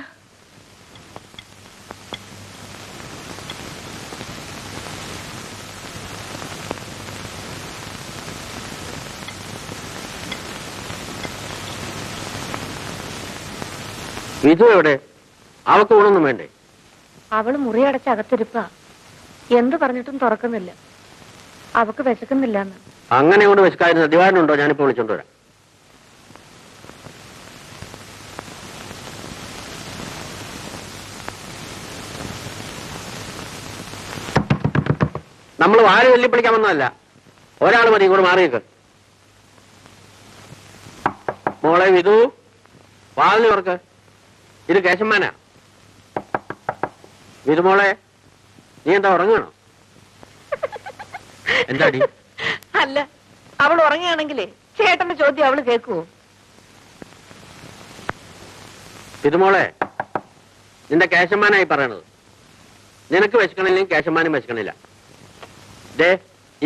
വിധു എവിടെ? അവക്ക് ഊണൊന്നും വേണ്ടേ? അവള് മുറിയടച്ച് അകത്തിരിപ്പാ. എന്ത് പറഞ്ഞിട്ടും തുറക്കുന്നില്ല. അവക്ക് വിശക്കുന്നില്ലെന്ന്. അങ്ങനെ കൊണ്ട് വെച്ചായിരുന്നു ദിവാരനുണ്ടോ? ഞാനിപ്പോ വിളിച്ചോണ്ട് വരാം. നമ്മൾ വാരി വെല്ലിപ്പിടിക്കാൻ വന്നതല്ല. ഒരാൾ മതി, ഇങ്ങോട്ട് മാറി നിൽക്ക്. മോളെ വിധു, വാതിൽ തുറക്ക്. ഇത് കേശവമാനാ. വിധുമോളെ, നീ എന്താ ഉറങ്ങണോ? എന്താടി? അല്ല, അവൾ ഉറങ്ങുകയാണെങ്കിലേ ചേട്ടന്റെ ചോദ്യം അവള് കേൾക്കുവോ? വിധുമോളെ, നിന്റെ കേശവമാനായി പറയണത്. നിനക്ക് വിശക്കണില്ലെങ്കിൽ കേശവമാനും വിശക്കണില്ല. ദേ,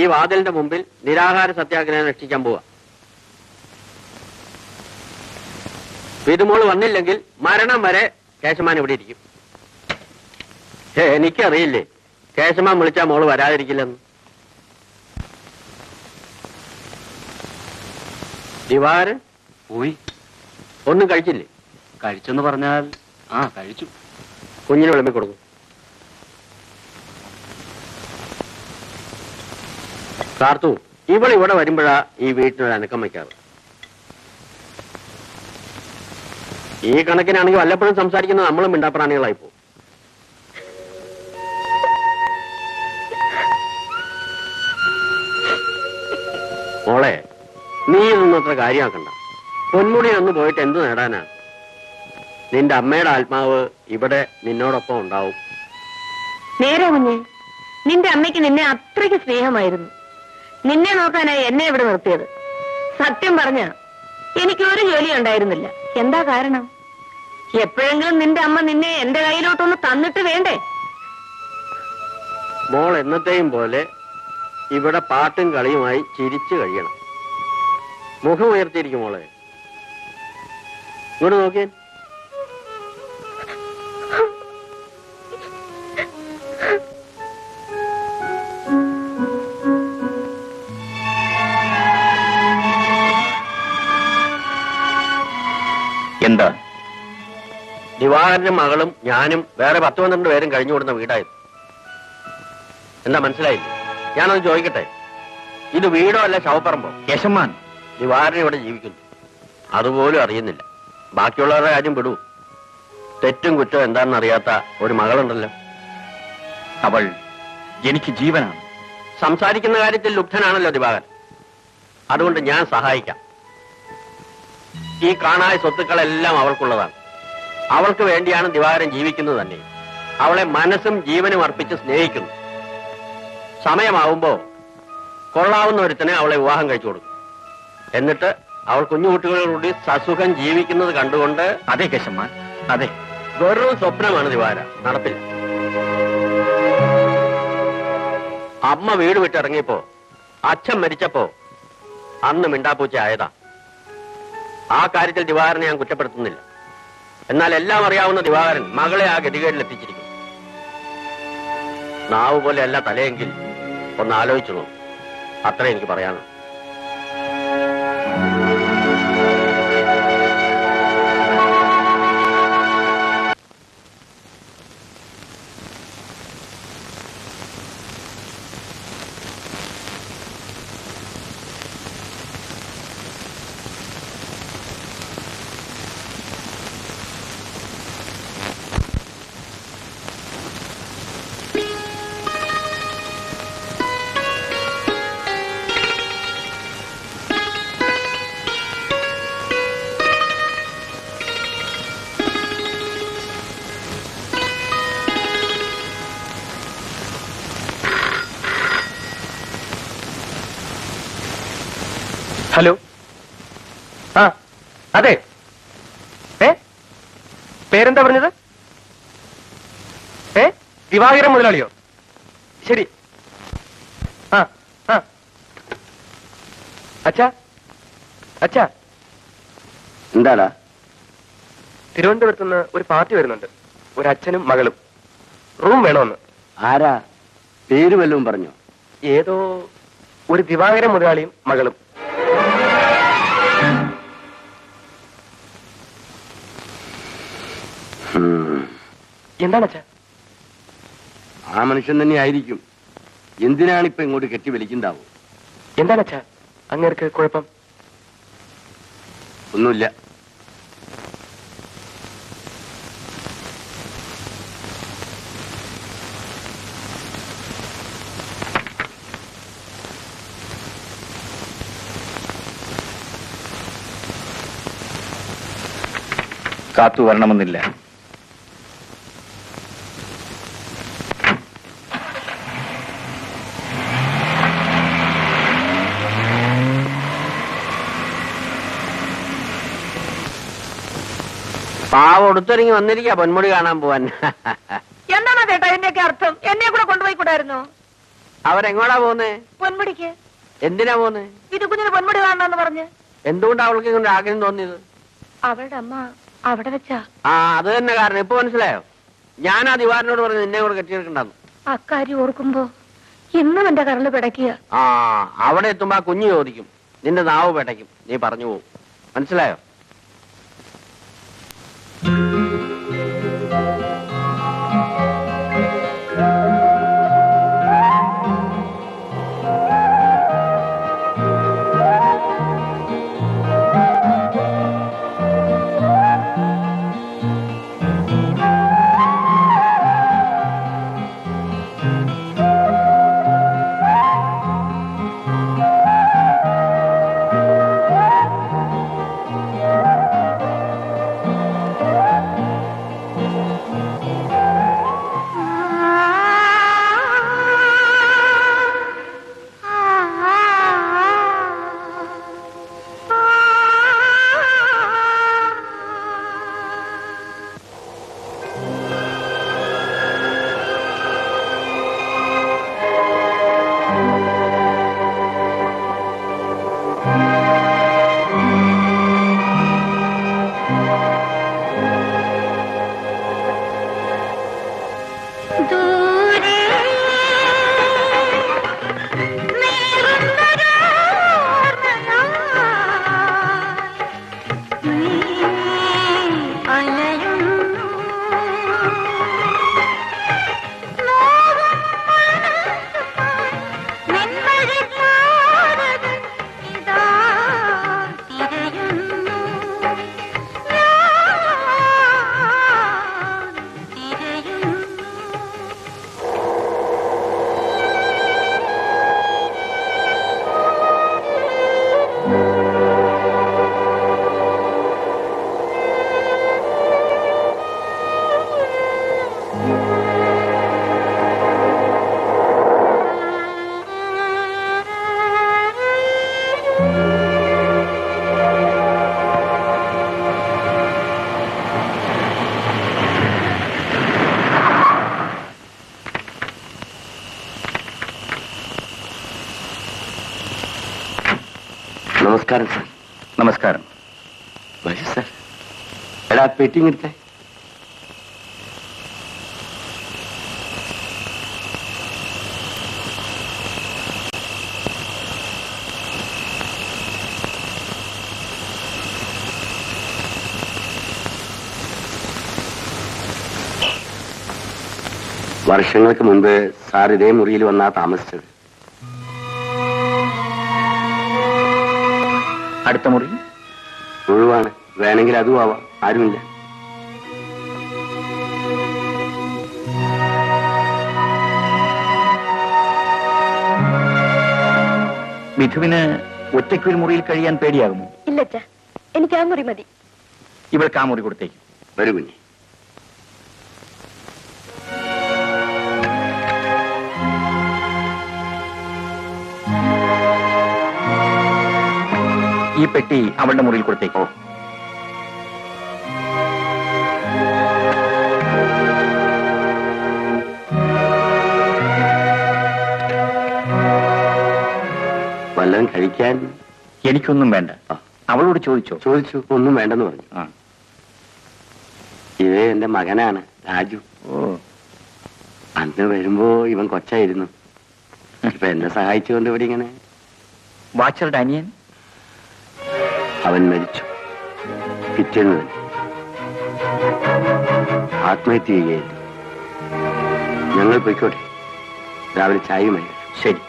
ഈ വാതിലിന്റെ മുമ്പിൽ നിരാഹാര സത്യാഗ്രഹം രക്ഷിക്കാൻ പോവാ. വിധുമോള് വന്നില്ലെങ്കിൽ മരണം വരെ കേശവമാൻ ഇവിടെ ഇരിക്കും. എനിക്കറിയില്ലേ കേശവമാൻ വിളിച്ചാ മോള് വരാതിരിക്കില്ലെന്ന്. ദിവാരൻ പോയി. ഒന്നും കഴിച്ചില്ലേ? കഴിച്ചെന്ന് പറഞ്ഞാൽ കഴിച്ചു. കുഞ്ഞിന് വിളമ്പി കൊടുക്കും. കാർത്തു, ഇവിടെ വരുമ്പോഴാ ഈ വീട്ടിനൊരു അനക്കം വയ്ക്കാറ്. ഈ കണക്കിനാണെങ്കിൽ വല്ലപ്പോഴും സംസാരിക്കുന്നത് നമ്മളും മിണ്ടാപ്രാണികളായി പോകും. മോളെ, നീ ഇതൊന്നും അത്ര കാര്യമാക്കണ്ട. പൊന്മുടി ഒന്ന് പോയിട്ട് എന്ത് നേടാനാ? നിന്റെ അമ്മയുടെ ആത്മാവ് ഇവിടെ നിന്നോടൊപ്പം ഉണ്ടാവും. നേരെ കുഞ്ഞെ, നിന്റെ അമ്മയ്ക്ക് നിന്നെ അത്രയ്ക്ക് സ്നേഹമായിരുന്നു. നിന്നെ നോക്കാനായി എന്നെ ഇവിടെ നിർത്തിയത്. സത്യം പറഞ്ഞ എനിക്ക് ഒരു ജോലി ഉണ്ടായിരുന്നില്ല. എന്താ കാരണം? എപ്പോഴെങ്കിലും നിന്റെ അമ്മ നിന്നെ എന്റെ കയ്യിലോട്ടൊന്ന് തന്നിട്ട് വേണ്ടേ? മോൾ എന്നത്തെയും പോലെ ഇവിടെ പാട്ടും കളിയുമായി ചിരിച്ചു കഴിയണം. മുഖം ഉയർത്തിയിരിക്കും മോളെ. ഇങ്ങോട്ട് നോക്കിയേ. എന്താ? ദിവാകരന്റെ മകളും ഞാനും വേറെ 10-12 പേരും കഴിഞ്ഞു കൊടുക്കുന്ന വീടായത്. എന്താ മനസ്സിലായില്ലേ? ഞാനൊന്ന് ചോദിക്കട്ടെ, ഇത് വീടോ അല്ല ശവപ്പറമ്പോ? കേശവമാൻ, ദിവാകരൻ ഇവിടെ ജീവിക്കുന്നു, അതുപോലും അറിയുന്നില്ല. ബാക്കിയുള്ളവരുടെ കാര്യം വിടൂ. തെറ്റും കുറ്റവും എന്താണെന്ന് അറിയാത്ത ഒരു മകളുണ്ടല്ലോ. അവൾ എനിക്ക് ജീവനാണ്. സംസാരിക്കുന്ന കാര്യത്തിൽ ലുബ്ധനാണല്ലോ ദിവാകരൻ. അതുകൊണ്ട് ഞാൻ സഹായിക്കാം. ഈ കാണായ സ്വത്തുക്കളെല്ലാം അവൾക്കുള്ളതാണ്. അവൾക്ക് വേണ്ടിയാണ് ദിവാകരൻ ജീവിക്കുന്നത് തന്നെ. അവളെ മനസ്സും ജീവനും അർപ്പിച്ച് സ്നേഹിക്കുന്നു. സമയമാവുമ്പോ കൊള്ളാവുന്ന ഒരുത്തനെ അവളെ വിവാഹം കഴിച്ചു കൊടുക്കും. എന്നിട്ട് അവൾ കുഞ്ഞുകുട്ടികളോടുകൂടി സസുഖം ജീവിക്കുന്നത് കണ്ടുകൊണ്ട്... അതെ കേശവമാൻ, അതെ. വെറും സ്വപ്നമാണ് ദിവാര, നടപ്പില്ല. അമ്മ വീട് വിട്ടിറങ്ങിയപ്പോ, അച്ഛൻ മരിച്ചപ്പോ അന്ന് മിണ്ടാപ്പൂച്ച ആയതാ. ആ കാര്യത്തിൽ ദിവാകരനെ ഞാൻ കുറ്റപ്പെടുത്തുന്നില്ല. എന്നാൽ എല്ലാം അറിയാവുന്ന ദിവാകരൻ മകളെ ആ ഗതികേടിലെത്തിച്ചിരിക്കുന്നു. നാവ് പോലെ അല്ല തലയെങ്കിൽ ഒന്ന് ആലോചിച്ചു. അത്ര എനിക്ക് പറയാനുള്ളൂ. ഹലോ. ആ അതെ. പേരെന്താ പറഞ്ഞത്? ദിവാകരൻ മുതലാളിയോ? ശരി. ആ ആ അച്ഛാ അച്ഛാ, എന്താടാ? തിരുവനന്തപുരത്ത് നിന്ന് ഒരു പാർട്ടി വരുന്നുണ്ട്. ഒരു അച്ഛനും മകളും. റൂം വേണമെന്ന്. ആരാ? പേര് വല്ലതും പറഞ്ഞോ? ഏതോ ഒരു ദിവാകരൻ മുതലാളിയും മകളും. എന്താണ് അച്ഛാ? ആ മനുഷ്യൻ തന്നെ ആയിരിക്കും. എന്തിനാണിപ്പോ ഇങ്ങോട്ട് കെട്ടി വലിക്കുണ്ടാവും? എന്താണ് അച്ഛാ അങ്ങേർക്ക് കുഴപ്പം? ഒന്നുമില്ല. കാത്തു വരണമെന്നില്ല. പാവ ഒടുത്തിറങ്ങി വന്നിരിക്കാ പൊന്മുടി കാണാൻ പോവാൻ. എന്താണോ ചേട്ടാ ഇതിന്റെയൊക്കെ അർത്ഥം? എന്നെ കൂടെ കൊണ്ടുപോയിക്കൂടായിരുന്നോ? അവരെങ്ങോടാ പോന്നേ? പൊന്മുടിക്ക്. എന്തിനാ പോന്നേ? ഇത് കുഞ്ഞിന് പൊന്മുടി കാണണമെന്ന് പറഞ്ഞ്. എന്തുകൊണ്ടാ അവൾക്ക് ഇങ്ങനെ ആഗ്രഹം തോന്നിയത്? അവളുടെ അമ്മ അവിടെ വെച്ചാ. ആ അത് തന്നെ കാരണം. ഇപ്പൊ മനസ്സിലായോ? ഞാൻ ആ ദിവാരനോട് പറഞ്ഞു നിന്നെ കൂടെ കെട്ടിയെടുക്കണ്ടെന്ന്. അക്കാര്യം ഓർക്കുമ്പോ ഇന്നും എന്റെ കരള് പിടയ്ക്കുക. ആ അവിടെ എത്തുമ്പോ ആ കുഞ്ഞു ചോദിക്കും, നിന്റെ നാവ് പെടയ്ക്കും, നീ പറഞ്ഞു പോവും. മനസ്സിലായോ? നമസ്കാരം സാർ. നമസ്കാരം. വരൂ സാർ. എടാ പെട്ടി എടുത്തേ. വർഷങ്ങൾക്ക് മുൻപ് സാർ ഇതേ മുറിയിൽ വന്നാ താമസിച്ചത്. അടുത്ത മുറി ഒഴിവാണ്. വേണമെങ്കിൽ അതും ആവാം. ആരുമില്ല. മിഥുവിന് ഒറ്റയ്ക്കൊരു മുറിയിൽ കഴിയാൻ പേടിയാകുമോ? ഇല്ലച്ചാ, എനിക്ക് ആ മുറി മതി. ഇവൾക്ക് ആ മുറി കൊടുത്തേക്കും. വരൂ കുഞ്ഞി. ഈ പെട്ടി അവളുടെ മുറിയിൽ കൊടുത്തേക്കോ. വല്ലതും കഴിക്കാൻ? എനിക്കൊന്നും വേണ്ട. അവളോട് ചോദിച്ചു, ഒന്നും വേണ്ടെന്ന് പറഞ്ഞു. ഇത് എന്റെ മകനാണ് രാജു. അന്ന് വരുമ്പോ ഇവൻ കൊച്ചായിരുന്നു. ഇപ്പൊ എന്നെ സഹായിച്ചുകൊണ്ട് ഇവിടെ ഇങ്ങനെ. വാച്ചറുടെ അനിയൻ? അവൻ മരിച്ചു പിറ്റേന്ന് തന്നെ. ആത്മഹത്യ ചെയ്യുകയായിരുന്നു. ഞങ്ങൾ പോയിക്കോട്ടെ, രാവിലെ ചായയുമായി. ശരി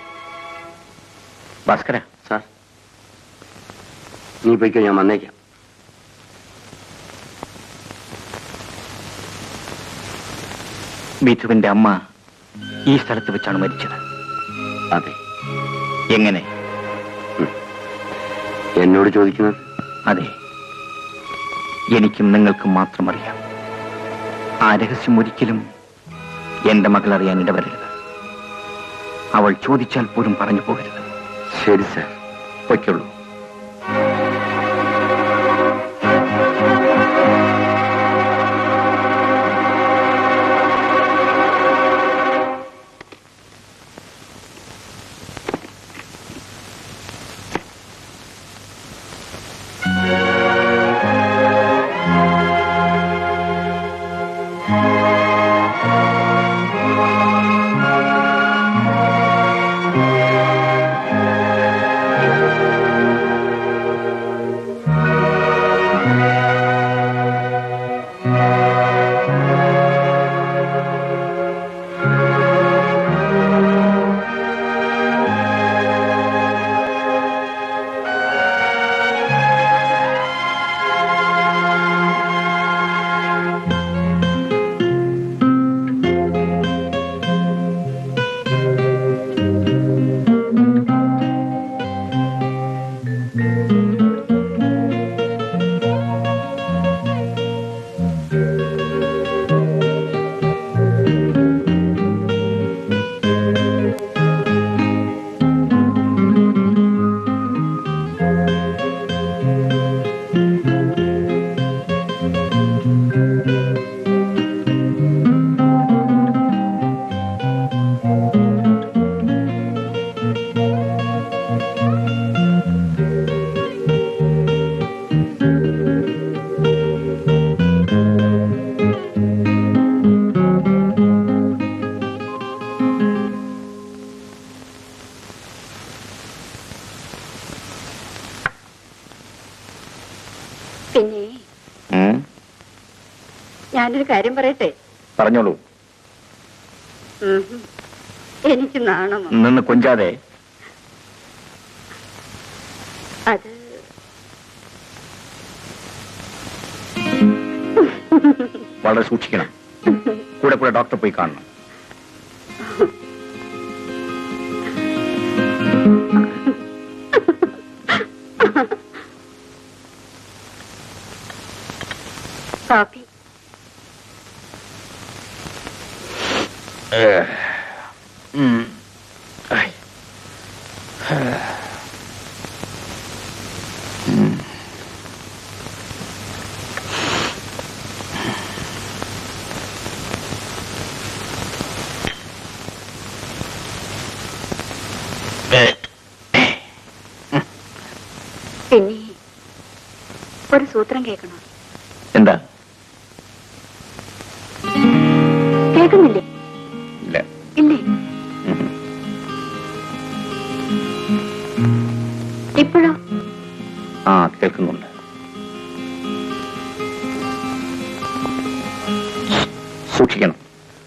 ഭാസ്കര. സാർ, നീ പോയിക്കോ, ഞാൻ വന്നേക്കാം. മിഥുവിന്റെ അമ്മ ഈ സ്ഥലത്ത് വെച്ചാണ് മരിച്ചത്. അതെ. എങ്ങനെ? എന്നോട് ചോദിക്കുന്നത്? അതെ, എനിക്കും നിങ്ങൾക്കും മാത്രം അറിയാം. ആ രഹസ്യം ഒരിക്കലും എന്റെ മകൾ അറിയാൻ ഇടവരരുത്. അവൾ ചോദിച്ചാൽ പോലും പറഞ്ഞു പോകരുത്. ശരി സാർ, പൊയ്ക്കുള്ളൂ. പിന്നെ ഞാനൊരു കാര്യം പറയട്ടെ? പറഞ്ഞോളൂ. എനിക്ക് നാണം. നിന്ന് കൊഞ്ചാതെ. അത് വളരെ സൂക്ഷിക്കണം. കൂടെ കൂടെ ഡോക്ടറെ പോയി കാണണം. കാപ്പി. പിന്നെ ഒരു സൂത്രം കേൾക്കണോ? എന്താ? കേൾക്കുന്നില്ലേ? ഇല്ല. ഇല്ലേ? ഇപ്പോഴോ? ആ, കേൾക്കുന്നുണ്ട്. സൂക്ഷിക്കണം.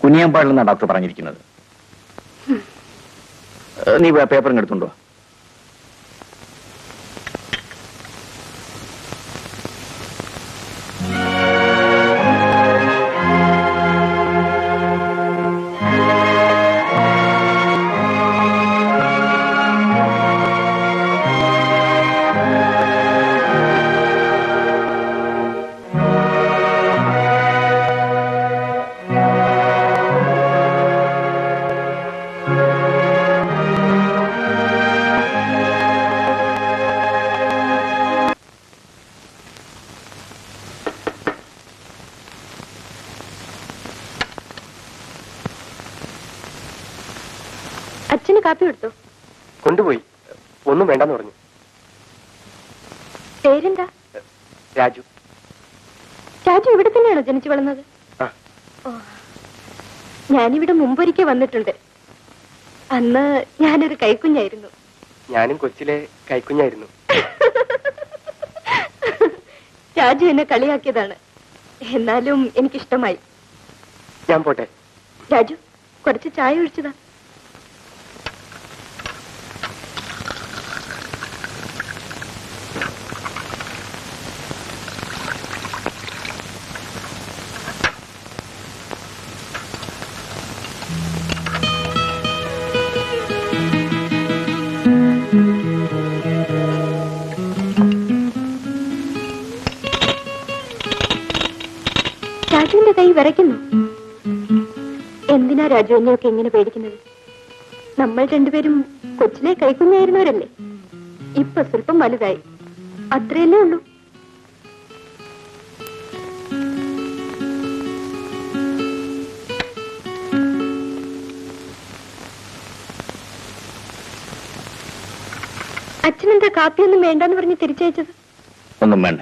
കുനിയാൻ പാടില്ലെന്നാണ് ഡോക്ടർ പറഞ്ഞിരിക്കുന്നത്. നീ പേപ്പറും എടുത്തുണ്ടോ? കാപ്പി കൊടുത്തു. കൊണ്ടുപോയി. ഒന്നും വേണ്ടെന്ന് പറഞ്ഞു. പേരെന്താ? രാജു. രാജു ഇവിടെ തന്നെയാണോ ജനിച്ചു വളർന്നത്? ആ. ഓ, ഞാനിവിടെ മുമ്പൊരിക്കൽ വന്നിട്ടുണ്ട്. അന്ന് ഞാനൊരു കൈക്കുഞ്ഞായിരുന്നു. ഞാനും കൊച്ചിലെ കൈക്കുഞ്ഞായിരുന്നു. രാജു എന്നെ കളിയാക്കിയതാണ്. എന്നാലും എനിക്കിഷ്ടമായി. ഞാൻ പോട്ടെ. രാജു, കുറച്ച് ചായ ഒഴിച്ചതാ. രാജുവിന്റെ കൈ വിറയ്ക്കുന്നു. എന്തിനാ രാജു എന്നെയൊക്കെ എങ്ങനെ പേടിക്കുന്നത്? നമ്മൾ രണ്ടുപേരും കൊച്ചിലെ കൈക്കുഞ്ഞായിരുന്നവരല്ലേ. ഇപ്പൊ സ്വല്പം വലുതായി, അത്രയല്ലേ ഉള്ളൂ. അച്ഛനെന്താ കാപ്പിയൊന്നും വേണ്ടെന്ന് പറഞ്ഞ് തിരിച്ചയച്ചത്? ഒന്നും വേണ്ട.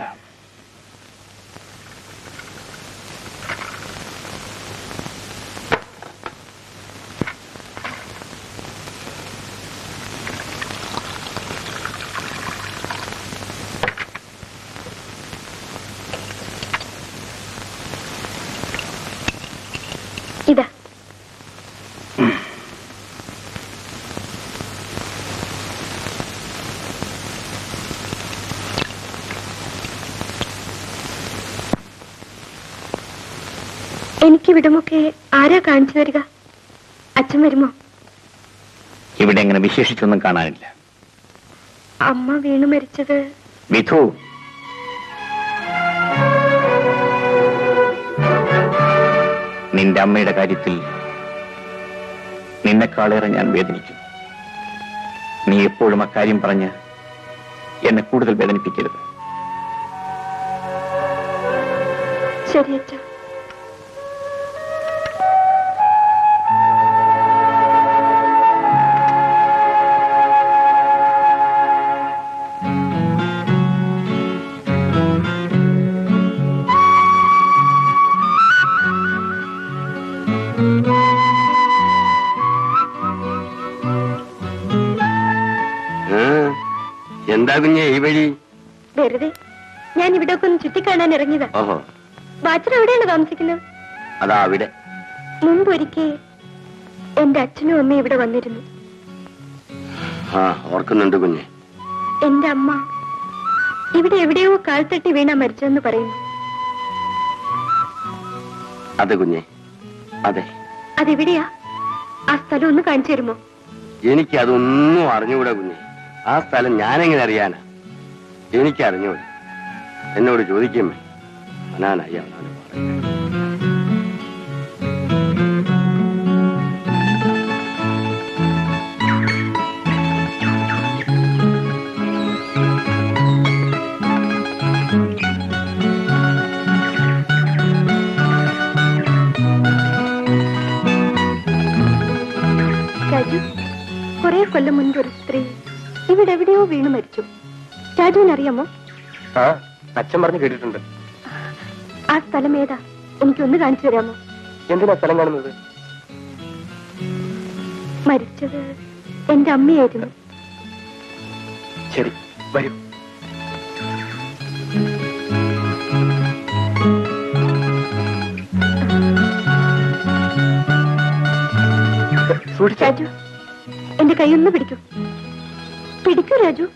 ഇതാ. എനിക്കിവിടമൊക്കെ ആരാ കാണിച്ചു തരിക? അച്ഛൻ വരുമോ? ഇവിടെ എങ്ങനെ വിശേഷിച്ചൊന്നും കാണാനില്ല. അമ്മ വീണു മരിച്ചത്. വിധു, നിന്റെ അമ്മയുടെ കാര്യത്തിൽ നിന്നെക്കാളേറെ ഞാൻ വേദനിക്കും. നീ എപ്പോഴും അക്കാര്യം പറഞ്ഞ് എന്നെ കൂടുതൽ വേദനിപ്പിക്കരുത്. ശരി അച്ഛ. എന്താ കുഞ്ഞെ ഈ വഴി? വെറുതെ ഞാൻ ഇവിടെ ഒക്കെ ഒന്ന് ചുറ്റിക്കാണാൻ ഇറങ്ങിയതാ. ഓഹോ, ബാച്ചർ എവിടെയാണ് താമസിക്കുന്നത്? അതാ അവിടെ. മുമ്പൊരിക്കൽ എന്റെ അച്ഛനും അമ്മയും ഇവിടെ വന്നിരുന്നു. ആ, ഓർക്കുന്നുണ്ട് കുഞ്ഞെ. എന്റെ അമ്മ ഇവിടെ എവിടെയോ കാൽത്തട്ടി വീണാ മരിച്ചെന്ന് പറയുന്നു. അതെ കുഞ്ഞെ, അതെ. അതെവിടെയാ? ആ സ്ഥലം ഒന്ന് കാണിച്ചു തരുമോ? എനിക്കതൊന്നും അറിഞ്ഞുകൂടാ കുഞ്ഞെ. ആ സ്ഥലം ഞാനെങ്ങനെ അറിയാനാ? എനിക്കറിഞ്ഞൂടാ. എന്നോട് ചോദിക്കുമേ. അവനാനായി അവനാണ് പറയുന്നത്. രാജു, കുറെ കൊല്ലം മുൻപ് ഒരു സ്ത്രീ ഇവിടെ എവിടെയോ വീണു മരിച്ചു. രാജുവിനറിയാമോ? ആ, അച്ഛൻ പറഞ്ഞു കേട്ടിട്ടുണ്ട്. ആ സ്ഥലം ഏതാ? എനിക്കൊന്ന് കാണിച്ചു തരാമോ? എന്തിനാ സ്ഥലം കാണുന്നത്? മരിച്ചത് എന്റെ അമ്മയായിരുന്നു. ശരി, വരൂ. സൂക്ഷിച്ചോ. രാജു, എന്റെ കൈയൊന്ന് പിടിക്കൂ. പിടിക്കൂ രാജു.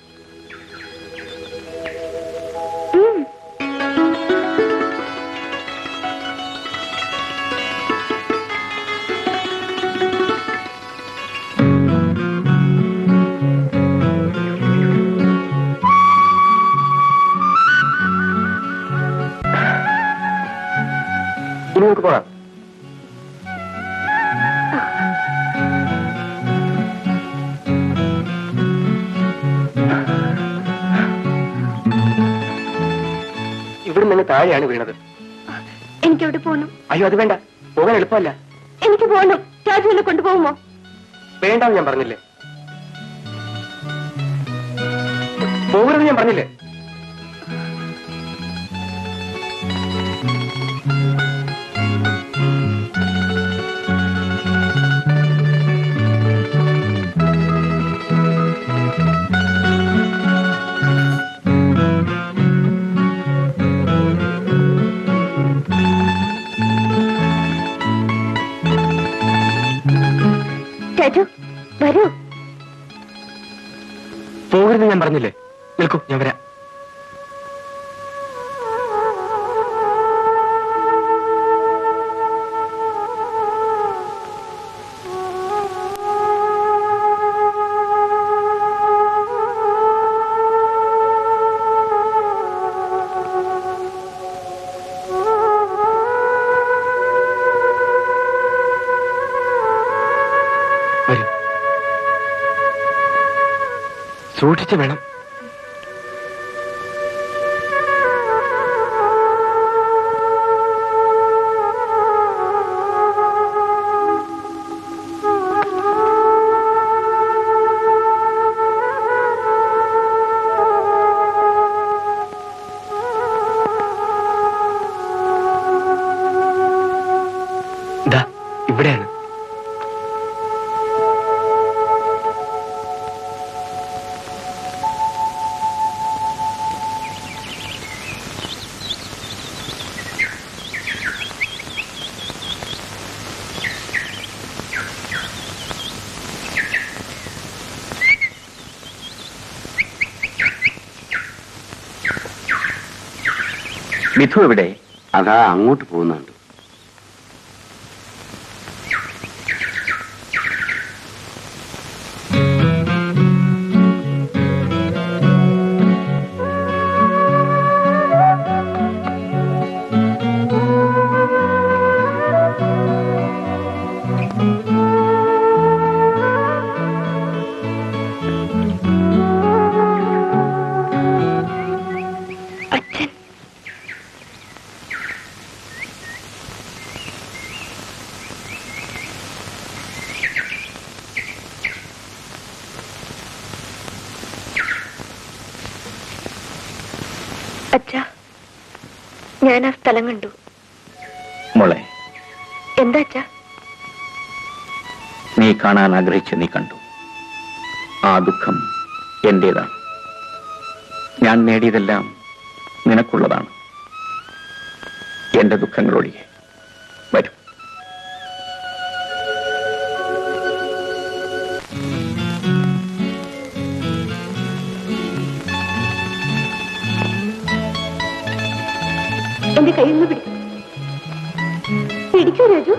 ഇനി നമുക്ക് പോകാം. ഇവിടെ നിന്ന് താഴെയാണ് വീണത്. എനിക്കെവിടെ പോകണം? അയ്യോ, അത് വേണ്ട. പോകാൻ എളുപ്പമല്ല. എനിക്ക് പോകണം. രാജു എന്നെ കൊണ്ടുപോകുമോ? വേണ്ടാന്ന് ഞാൻ പറഞ്ഞില്ലേ. പോകരുത് ഞാൻ പറഞ്ഞില്ലേ? വരൂ. പോകരുത് ഞാൻ പറഞ്ഞില്ലേ? നിൽക്കൂ, ഞാൻ വരാം. വരൂ. സൂക്ഷിച്ചു വേണം. ദാ ഇവിടെയാണ്. മിഥു എവിടെ? അതാ അങ്ങോട്ട് പോകുന്നുണ്ട്. അച്ഛാ, ഞാൻ ആ സ്ഥലം കണ്ടു. മോളെ, എന്താ അച്ഛാ? നീ കാണാൻ ആഗ്രഹിച്ച് നീ കണ്ടു. ആ ദുഃഖം എന്റേതാണ്. ഞാൻ നേടിയതെല്ലാം നിനക്കുള്ളതാണ്. എന്റെ ദുഃഖങ്ങളൊഴികെ. വരൂ. എന്റെ കയ്യിൽ നിന്ന് പിടിക്കൂ. പിടിക്കൂ രാജു.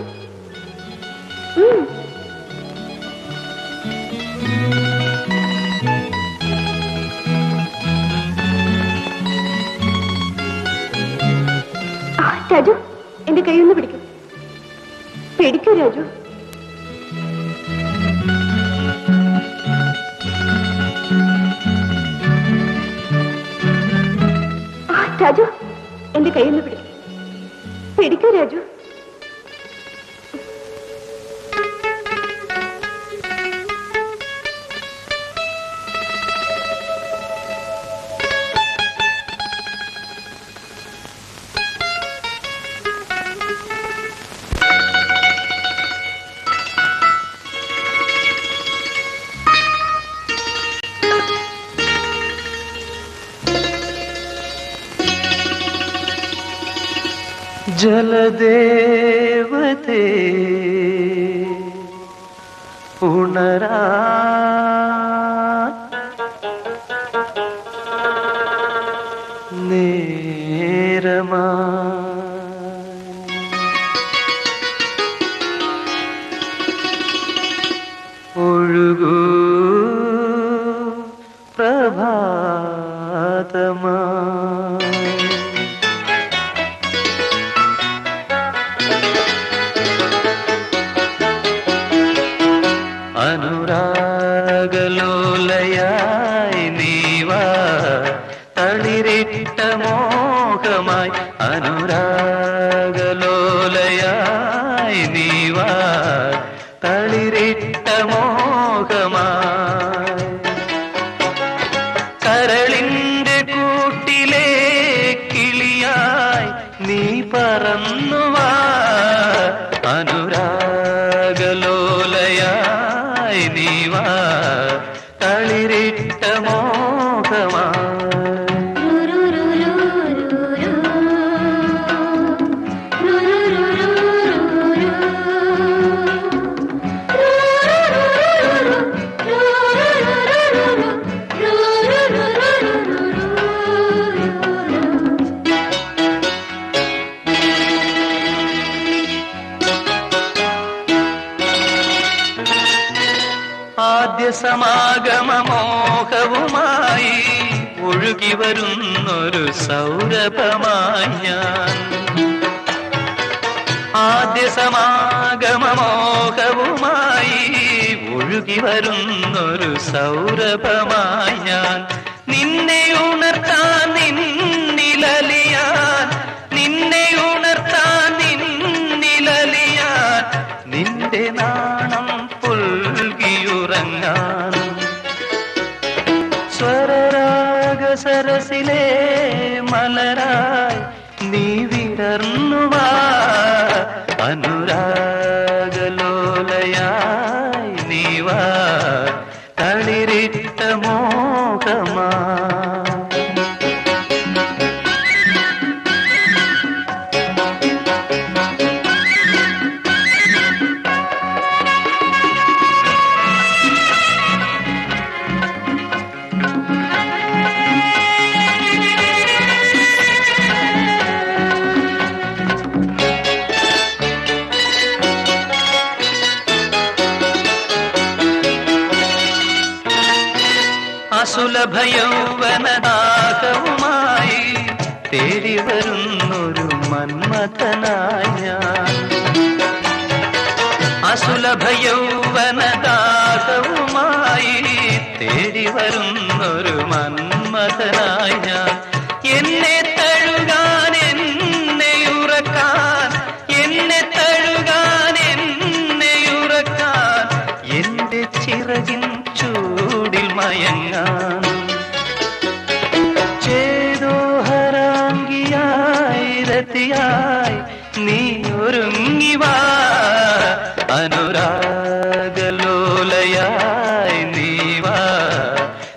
രാജു, എന്റെ കയ്യിൽ നിന്ന് പിടിക്കൂ. പിടിക്കൂ രാജു. രാജു, എന്റെ കയ്യിൽ നിന്ന് പിടിക്കൂ. പിടിക്കൂ രാജു. ജലദേവതേ ഉണരാ നേരമാ ഒഴുകൂ പ്രഭാതമാ അനുരാഗലോലയായി നീവാ തളിരിട്ട മോഹമായി അനുരാഗലോലയായി നീവാ തളിരിട്ട മോഹമായി കരളിന്റെ കൂട്ടിലെ കിളിയായി നീ പറന്നുവാ അനുരാഗലോലയായി നീ വാ തളിരിട്ട മോഹമാ ആദ്യ സമാഗമമോഹവുമായി ഒഴുകി വരുന്നൊരു സൗരഭമായി ഞാൻ ആദ്യ സമാഗമമോഹവുമായി ഒഴുകി വരുന്നൊരു സൗരഭമായി ഞാൻ നിന്നെ ഉണർത്താൻ നിന്നിലലിയാൻ നിന്നെ ഉണർത്താൻ നിന്നിലലിയാൻ നിന്റെ നാണം പുൽകിയുറങ്ങാൻ സ്വരരാഗ സരസിലെ മലരായി നീ വിടർന്നുവാ അനുരാഗലോലയായി നീ വാ തളിരിട്ട മോഹമാ സുലഭയൗവനദാഹവുമായി തേടി വരുന്നൊരു മന്മഥനായി ഞാൻ അസുലഭയൗവനദാഹവുമായി തേടി വരുന്നൊരു മന്മഥനായി ഞാൻ എന്നെ തഴുകാൻ എന്നെ ഉറക്കാൻ എന്നെ തഴുകാൻ എന്നെ ഉറക്കാൻ എന്റെ ചിറകിൻ ചൂടിൽ മയങ്ങാൻ ചേതോഹരാംഗിയായി രതിയായി നീ ഒരുങ്ങിവാ അനുരാഗലോലയായി നീ വാ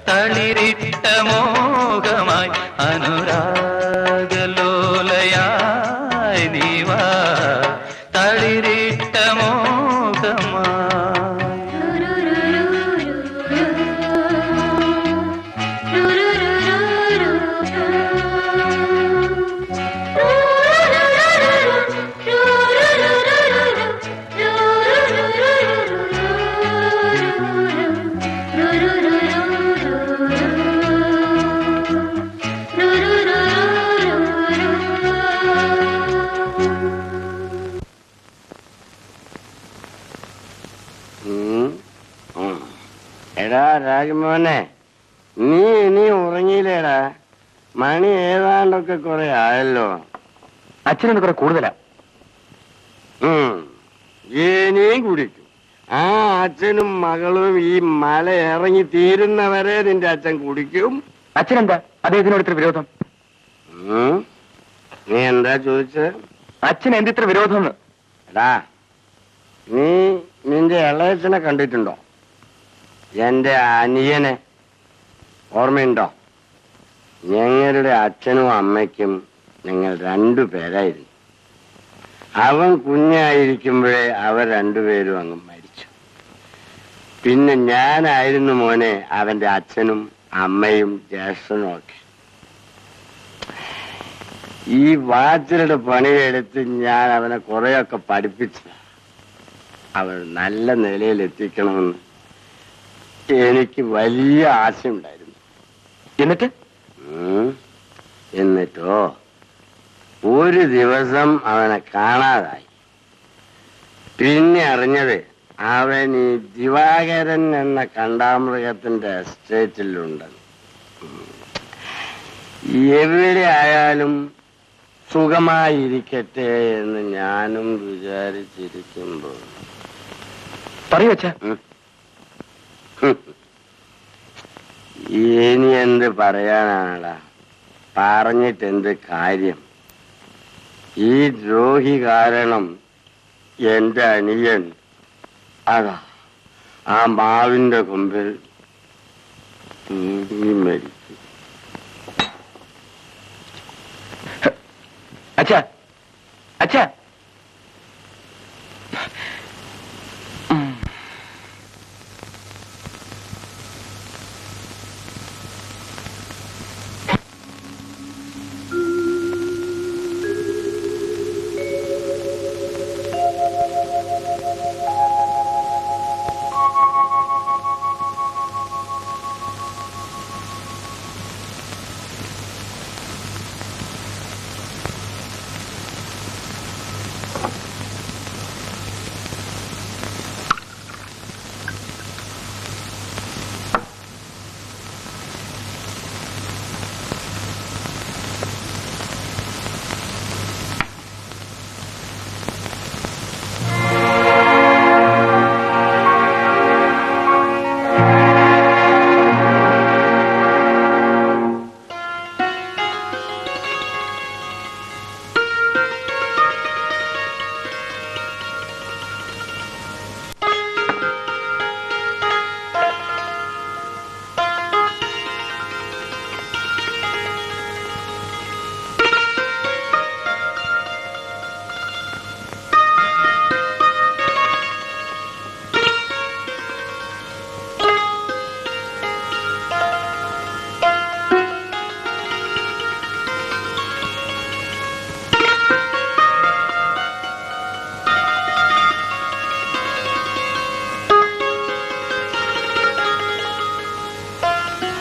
തളിരിട്ട മോഹമായി അനുരാഗലോലയായി നീ വാ തളിരിട്ട മോഹമായി എടാ രാജമോനെ, നീ ഇനി ഉറങ്ങിയില്ലേടാ? മണി ഏതാണ്ടൊക്കെ കുറെ ആയല്ലോ. അച്ഛനൊന്ന് കുറെ കൂടുതലാ. ഇനിയും കുടിക്കും. ആ അച്ഛനും മകളും ഈ മല ഇറങ്ങി തീരുന്നവരെ നിന്റെ അച്ഛൻ കുടിക്കും. അച്ഛനെന്താ അദ്ദേഹത്തിനോട് ഇത്ര വിരോധം? നീ എന്താ ചോദിച്ചത്? അച്ഛൻ എന്തിത്ര വിരോധം? എടാ, നീ നിന്റെ ഇളയച്ചനെ കണ്ടിട്ടുണ്ടോ? എന്റെ അനിയനെ ഓർമ്മയുണ്ടോ? ഞങ്ങളുടെ അച്ഛനും അമ്മയ്ക്കും ഞങ്ങൾ 2 പേരായിരുന്നു. അവൻ കുഞ്ഞായിരിക്കുമ്പോഴേ അവർ 2 പേരും അങ്ങ് മരിച്ചു. പിന്നെ ഞാനായിരുന്നു മോനെ അവന്റെ അച്ഛനും അമ്മയും ജ്യേഷ്ഠനും ഒക്കെ. ഈ വാച്ചിലുടെ പണിയെടുത്ത് ഞാൻ അവനെ കുറെയൊക്കെ പഠിപ്പിച്ചത്. അവൻ നല്ല നിലയിൽ എത്തിക്കണമെന്ന് എനിക്ക് വലിയ ആശയുണ്ടായിരുന്നു. എന്നിട്ടോ ഒരു ദിവസം അവനെ കാണാതായി. പിന്നെ അറിഞ്ഞത് അവൻ ഈ ദിവാകരൻ എന്ന കണ്ടാമൃഗത്തിന്റെ എസ്റ്റേറ്റിലുണ്ടെന്ന്. എവിടെ ആയാലും സുഖമായിരിക്കട്ടെ എന്ന് ഞാനും വിചാരിച്ചിരിക്കുമ്പോൾ പറയൂ അച്ഛാ. ഇനി എന്ത് പറയാനാണടാ? പറഞ്ഞിട്ട് എന്ത് കാര്യം? ഈ ദ്രോഹി കാരണം എന്റെ അനിയൻ അതാ ആ മാവിന്റെ കൊമ്പിൽ തൂങ്ങി മരിച്ചു. അച്ഛാ, അച്ഛാ,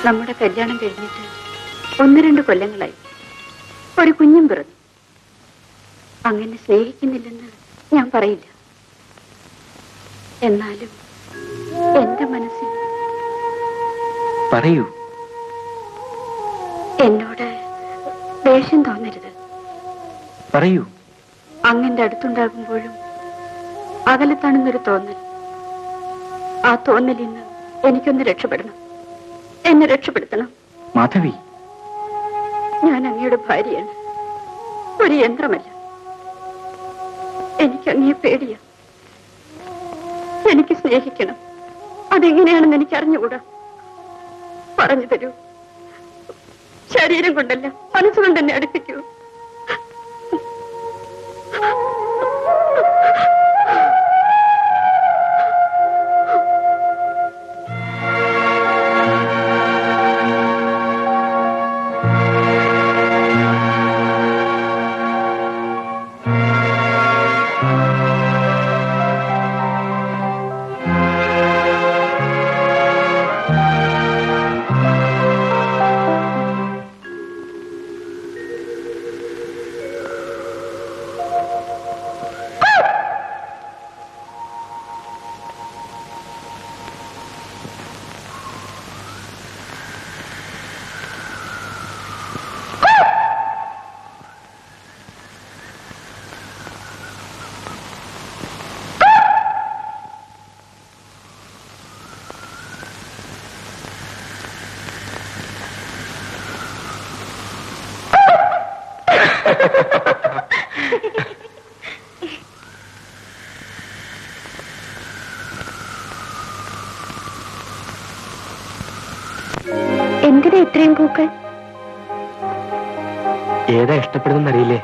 നമ്മുടെ കല്യാണം കഴിഞ്ഞിട്ട് 1-2 കൊല്ലങ്ങളായി. ഒരു കുഞ്ഞും പിറന്നു. അങ്ങനെ സ്നേഹിക്കുന്നില്ലെന്ന് ഞാൻ പറയില്ല. എന്നാലും എന്റെ മനസ്സിൽ പറയൂ. എന്നോട് ദേഷ്യം തോന്നരുത്. പറയൂ. അങ്ങന്റെ അടുത്തുണ്ടാകുമ്പോഴും അകലത്താണെന്നൊരു തോന്നൽ. ആ തോന്നലിൽ നിന്ന് എനിക്കൊന്ന് രക്ഷപ്പെടണം. എന്നെ രക്ഷപ്പെടുത്തണം. മാധവി, ഞാൻ അങ്ങയുടെ ഭാര്യയാണ്, ഒരു യന്ത്രമല്ല. എനിക്ക് അങ്ങയെ പേടിയാ. എനിക്ക് സ്നേഹിക്കണം. അതെങ്ങനെയാണെന്ന് എനിക്ക് അറിഞ്ഞുകൂടാ. പറഞ്ഞു തരൂ. ശരീരം കൊണ്ടല്ല, മനസ്സുകൊണ്ട് എന്നെ അടുപ്പിക്കൂ. എന്തിനാ ഇത്രയും പൂക്കൾ? ഏതാ ഇഷ്ടപ്പെടുന്നറിയില്ലേ?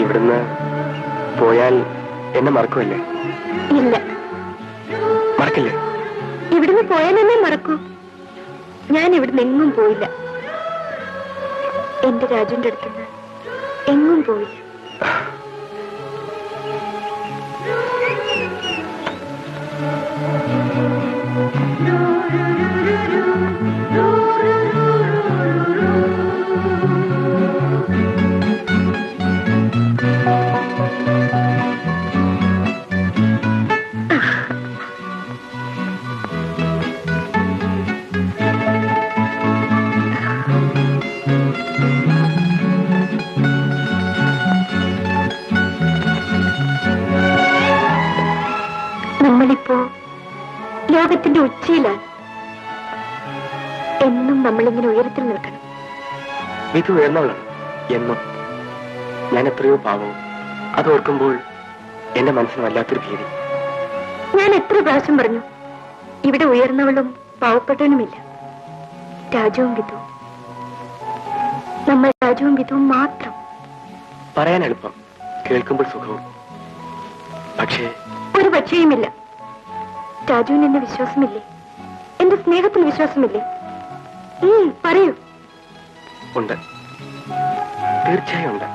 ഇവിടുന്ന് പോയാൽ എന്നെ മറക്കുമല്ലേ? ഇല്ല, മറക്കില്ലേ? ഇവിടുന്ന് പോയാൽ എന്നെ മറക്കൂ? ഞാൻ ഇവിടുന്ന് എങ്ങും പോയില്ല. എന്റെ രാജുവിന്റെ അടുത്തുനിന്ന് എങ്ങും പോയില്ല. നമ്മളിപ്പോ ലോകത്തിന്റെ ഉച്ചയിലാണ്. എന്നും നമ്മളിങ്ങനെ ഉയരത്തിൽ നിൽക്കണം. ഇത് ഉയർന്നവളാണ് എന്നും. ഞാൻ എത്രയോ പാവവും. അത് ഓർക്കുമ്പോൾ എന്റെ മനസ്സിന് വല്ലാത്തൊരു ഭീതി. ഞാൻ എത്ര പ്രാവശ്യം പറഞ്ഞു, ഇവിടെ ഉയർന്നവളും പാവപ്പെട്ടവനുമില്ല. രാജവും വിധുവും, നമ്മൾ രാജവും വിധുവും മാത്രം. പറയാൻ എളുപ്പം, കേൾക്കുമ്പോൾ സുഖവും. പക്ഷേ ഒരു പക്ഷേയുമില്ല. രാജുവിന് എന്നെ വിശ്വാസമില്ലേ? എന്റെ സ്നേഹത്തിൽ വിശ്വാസമില്ലേ? പറയൂ. ഉണ്ട്, തീർച്ചയായും ഉണ്ട്.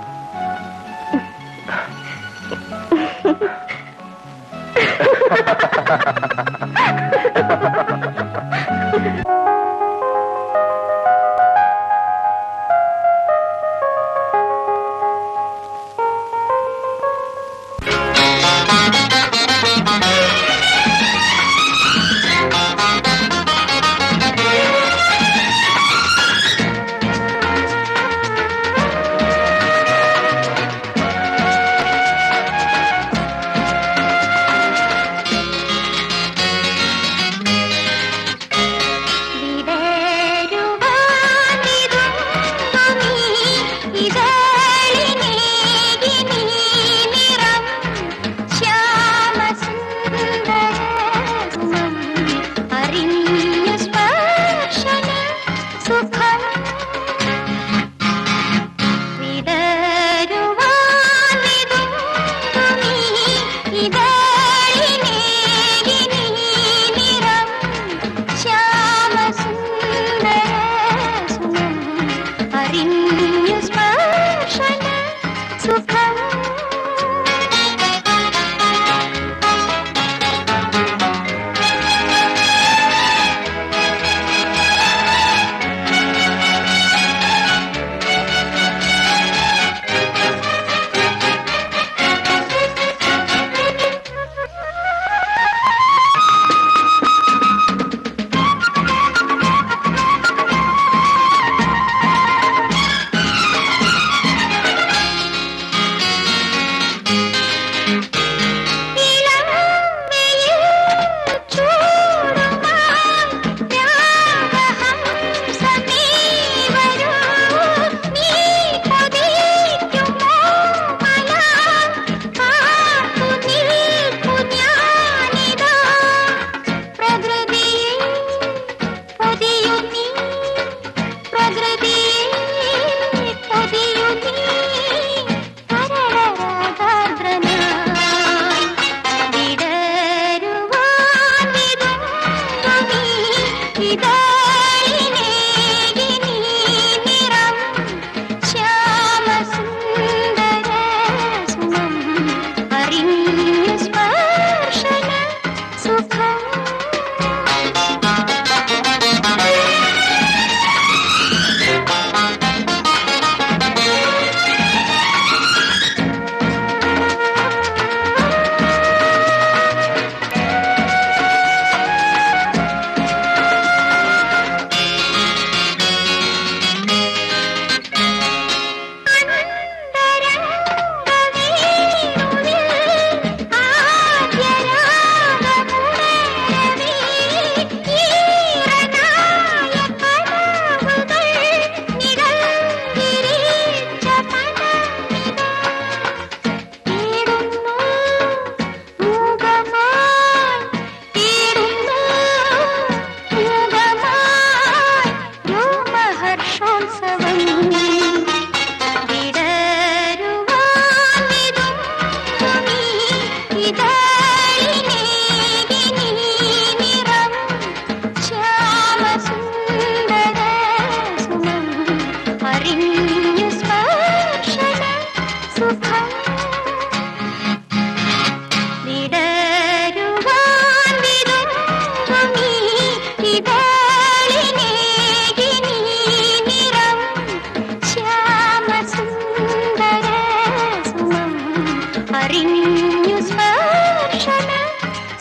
അറിഞ്ഞു സ്പർശന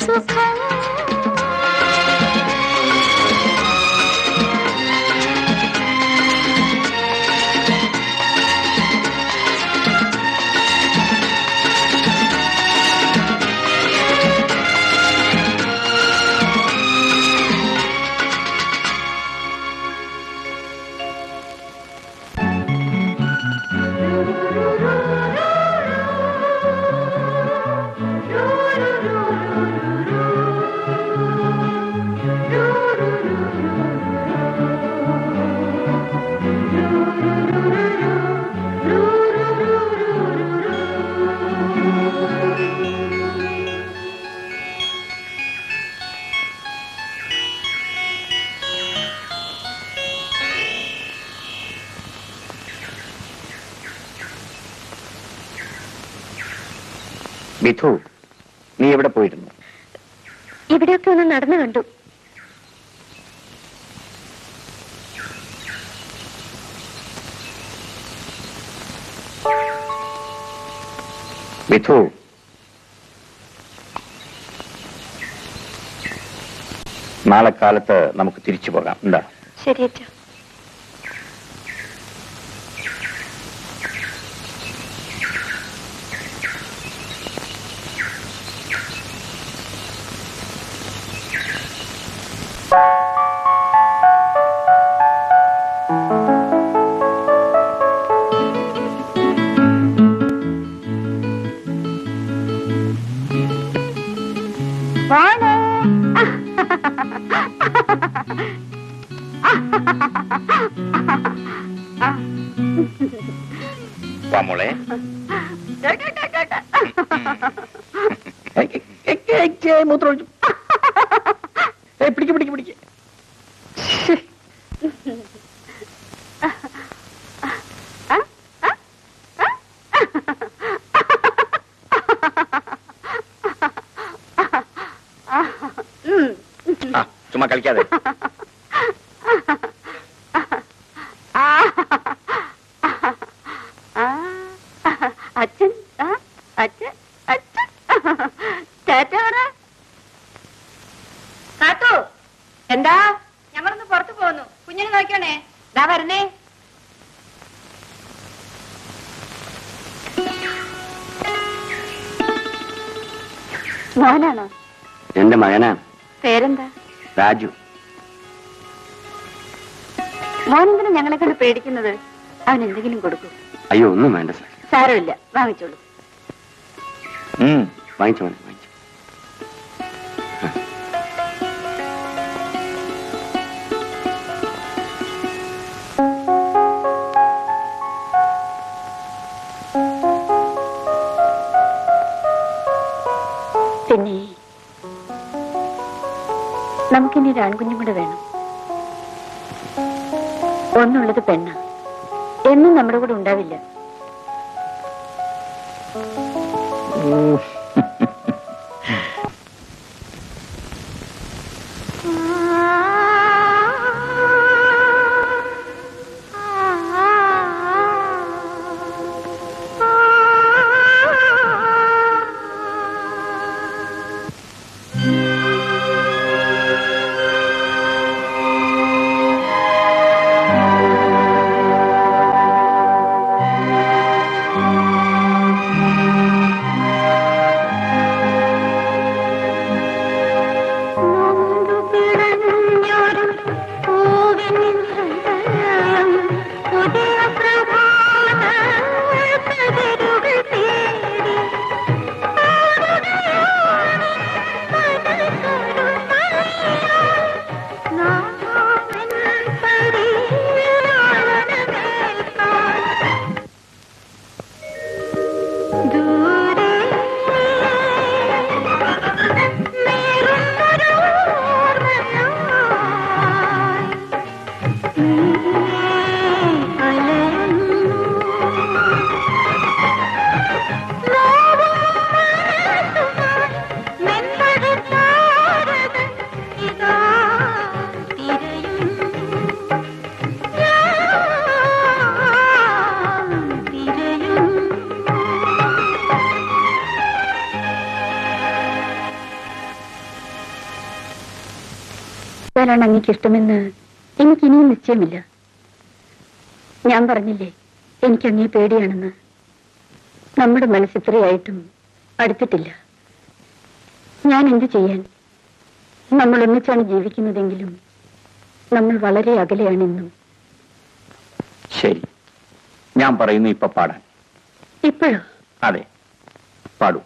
സുഖം മിഥു, നീ എവിടെ പോയിരുന്നു? ഇവിടെയൊക്കെ ഒന്ന് നടന്നു കണ്ടു. മിഥു, നാളെ കാലത്ത് നമുക്ക് തിരിച്ചു പോകാം. എന്താ? ശരി അച്ഛാ. മോളെ, മൂത്രം ഒഴിച്ചു. പിടിക്ക് പിടിക്ക് പിടിക്ക്. ചുമ്മാ കളിക്കാതെ. അച്ഛൻ അച്ഛൻ അച്ഛൻ ചേട്ടാ കാത്തു, എന്താ? ഞങ്ങളൊന്ന് പുറത്തു പോകുന്നു. കുഞ്ഞിനെ നോക്കണേ. ദാ വരുന്നേ. മോനാണോ? എന്റെ മകനാ. പേരെന്താ? രാജു. മോനെന്തിനാ ഞങ്ങളെ കൊണ്ട് പേടിക്കുന്നത്? അവൻ എന്തെങ്കിലും കൊടുക്കൂ. അയ്യോ, ഒന്നും വേണ്ട സാർ. സാരമില്ല, വാങ്ങിച്ചോളൂ. വാങ്ങിച്ചു മോനെ, വാങ്ങിച്ചു. പിന്നെ നമുക്കിനി ഒരു ആൺകുഞ്ഞും കൂടെ വേണം. ഒന്നുള്ളത് പെണ്ണ, എന്നും നമ്മുടെ കൂടെ ഉണ്ടാവില്ല. ആരാണ് അങ്ങേക്ക് ഇഷ്ടമെന്ന് എനിക്കിനിയും നിശ്ചയമില്ല. ഞാൻ പറഞ്ഞില്ലേ എനിക്ക് അങ്ങേ പേടിയാണെന്ന്. നമ്മുടെ മനസ്സിത്രയായിട്ടും അടുത്തിട്ടില്ല. ഞാൻ എന്തു ചെയ്യാൻ? നമ്മൾ ഒന്നിച്ചാണ് ജീവിക്കുന്നതെങ്കിലും നമ്മൾ വളരെ അകലെയാണെന്നും. ശരി, ഞാൻ പറയുന്നു ഇപ്പൊ പാടാൻ. ഇപ്പോഴോ? അതെ, പാടൂ.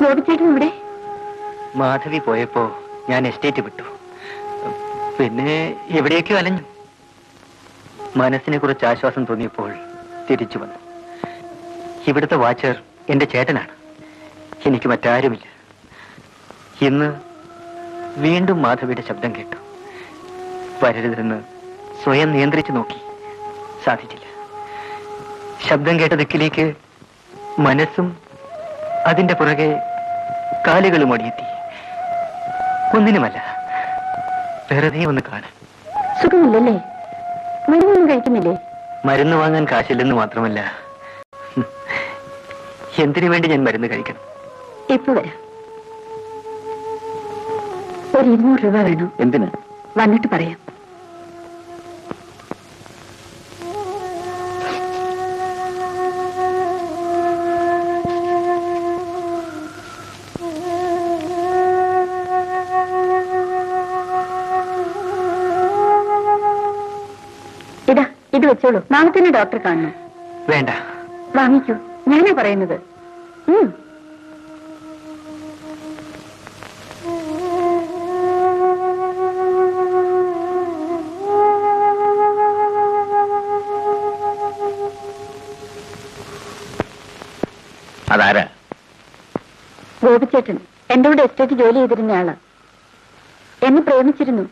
ഗോപിച്ചേട്ടൻ ഇവിടെ? മാധവി പോയപ്പോ ഞാൻ എസ്റ്റേറ്റ് വിട്ടു. പിന്നെ എവിടെയൊക്കെ അലഞ്ഞു. മനസ്സിനെ കുറിച്ച് ആശ്വാസം തോന്നിയപ്പോൾ തിരിച്ചു വന്നു. ഇവിടുത്തെ വാച്ചർ എന്റെ ചേട്ടനാണ്, എനിക്ക് മറ്റാരുമില്ല. ഇന്ന് വീണ്ടും മാധവിയുടെ ശബ്ദം കേട്ടു. വരരുതെന്ന് സ്വയം നിയന്ത്രിച്ചു നോക്കി, സാധിച്ചില്ല. ശബ്ദം കേട്ട ദിക്കിലേക്ക് മനസ്സും അതിന്റെ പുറകെ കാലുകളും ഓടിയെത്തി. ഒന്നിനുമല്ല, വെറുതെ ഒന്ന് കാണാൻ. സുഖമില്ലല്ലേ? മരുന്നൊന്നും കഴിക്കുന്നില്ലേ? മരുന്ന് വാങ്ങാൻ കാശില്ലെന്ന് മാത്രമല്ല, എന്തിനു വേണ്ടി ഞാൻ മരുന്ന് കഴിക്കണം? ഇപ്പൊ വരാം. ഒരു 200 രൂപ വേണം. എന്തിന്? വന്നിട്ട് പറയാം. ഇതാ, ഇത് വെച്ചോളൂ. നാളെ തന്നെ ഡോക്ടറെ കാണണം. വേണ്ട. വാങ്ങിക്കൂ, ഞാനാ പറയുന്നത്. അതാരാ? ഗോപിച്ചേട്ടൻ എന്റെ കൂടെ എസ്റ്റേറ്റ് ജോലി ചെയ്തിരുന്ന ആളാ. എന്നെ പ്രേമിച്ചിരുന്നു.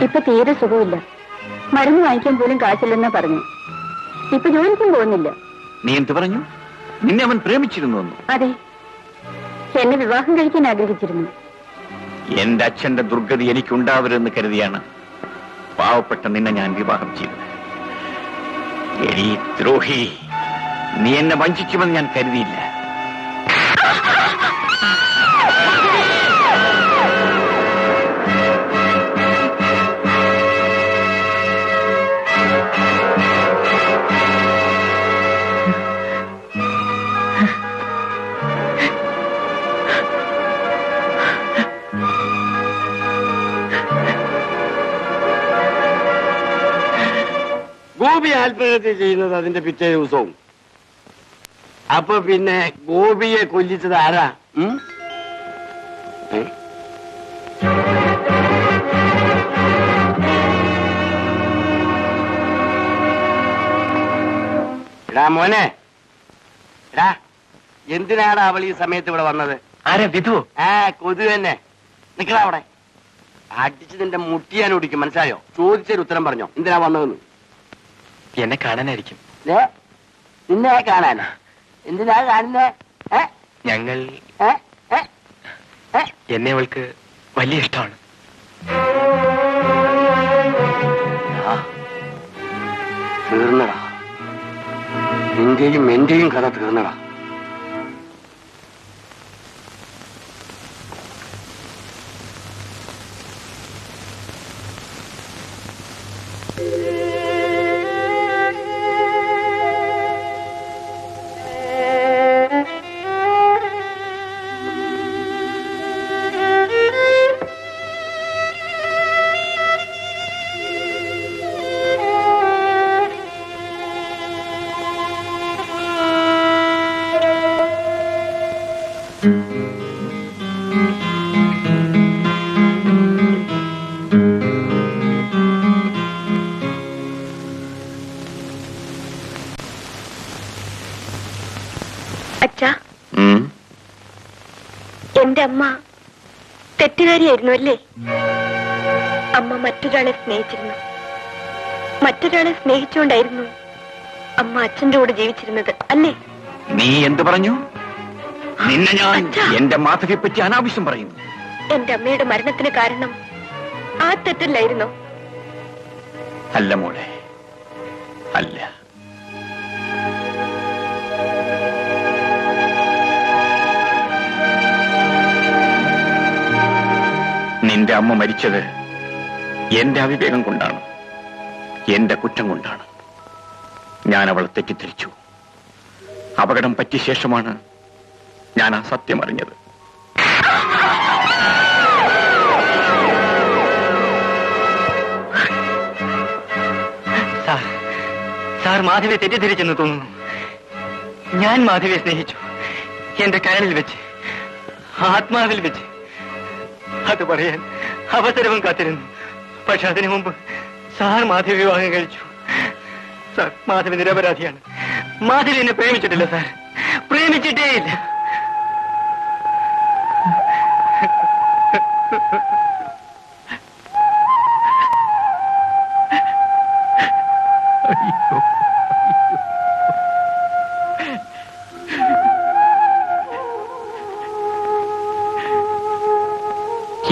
ഇപ്പൊ തീരെ സുഖമില്ല. മരുന്ന് വാങ്ങിക്കാൻ പോലും കാശില്ലെന്നാ പറഞ്ഞു. ഇപ്പൊ ജോലിക്കും പോകുന്നില്ല. നീ എന്ത് പറഞ്ഞു? നിന്നെ അവൻ പ്രേമിച്ചിരുന്നു? അതെ, എന്നെ വിവാഹം കഴിക്കാൻ ആഗ്രഹിച്ചിരുന്നു. എന്റെ അച്ഛന്റെ ദുർഗതി എനിക്കുണ്ടാവരുതെന്ന് കരുതിയാണ് പാവപ്പെട്ട നിന്നെ ഞാൻ വിവാഹം ചെയ്തത്. എടീ ദ്രോഹി, നീ എന്നെ വഞ്ചിക്കുമെന്ന് ഞാൻ കരുതിയില്ല. ഗോപി ആത്മഹത്യ ചെയ്യുന്നത് അതിന്റെ പിറ്റേ ദിവസവും. അപ്പൊ പിന്നെ ഗോപിയെ കൊല്ലിച്ചത് ആരാ? എടാ മോനെ, എടാ എന്തിനാണ് അവൾ ഈ സമയത്ത് ഇവിടെ വന്നത്? ആരാ? വിധു? കൊതു തന്നെ. നിക്കടാ അവിടെ. അടിച്ച് നിന്റെ മുട്ടിയാൻ ഓടിക്കും, മനസ്സിലായോ? ചോദിച്ചൊരു ഉത്തരം പറഞ്ഞോ, എന്തിനാ വന്നതെന്ന്. എന്നെ കാണാനായിരിക്കും. നിന്നെ കാണാനാ? എന്തിനാ കാണുന്നേ? ഞങ്ങൾ എന്നെ അവൾക്ക് വലിയ ഇഷ്ടമാണ്. തീർന്നടാ, നിന്റെയും എന്റെയും കഥ തീർന്നടാ. അച്ഛാ, എന്റെ അമ്മ തെറ്റുകാരിയായിരുന്നു അല്ലേ? അമ്മ മറ്റൊരാളെ സ്നേഹിച്ചിരുന്നു. മറ്റൊരാളെ സ്നേഹിച്ചുകൊണ്ടായിരുന്നു അമ്മ അച്ഛന്റെ കൂടെ ജീവിച്ചിരുന്നത് അല്ലേ? നീ എന്ത് പറഞ്ഞു? നിന്നെ ഞാൻ എന്റെ മാധവിയെ പറ്റി അനാവശ്യം പറയുന്നു. എന്റെ അമ്മയുടെ മരണത്തിന് കാരണം ആ തെറ്റല്ലായിരുന്നോ? അല്ല മോളെ, അല്ല. നിന്റെ അമ്മ മരിച്ചത് എന്റെ അവിവേകം കൊണ്ടാണ്, എന്റെ കുറ്റം കൊണ്ടാണ്. ഞാൻ അവളെ തെറ്റിദ്ധരിച്ചു. അപകടം പറ്റിയ ശേഷമാണ് ഞാൻ ആ സത്യം അറിഞ്ഞത്. സാർ മാധവിയെ തെറ്റിദ്ധരിച്ചെന്ന് തോന്നുന്നു. ഞാൻ മാധവിയെ സ്നേഹിച്ചു, എന്റെ കരളിൽ വെച്ച്, ആത്മാവിൽ വെച്ച്. അത് പറയാൻ അവസരവും കാത്തിരുന്നു. പക്ഷെ അതിനു മുമ്പ് സാർ മാധവി വിവാഹം കഴിച്ചു. സാർ, മാധവി നിരപരാധിയാണ്. മാധവി എന്നെ പ്രേമിച്ചിട്ടില്ല സാർ, പ്രേമിച്ചിട്ടേ ഇല്ല.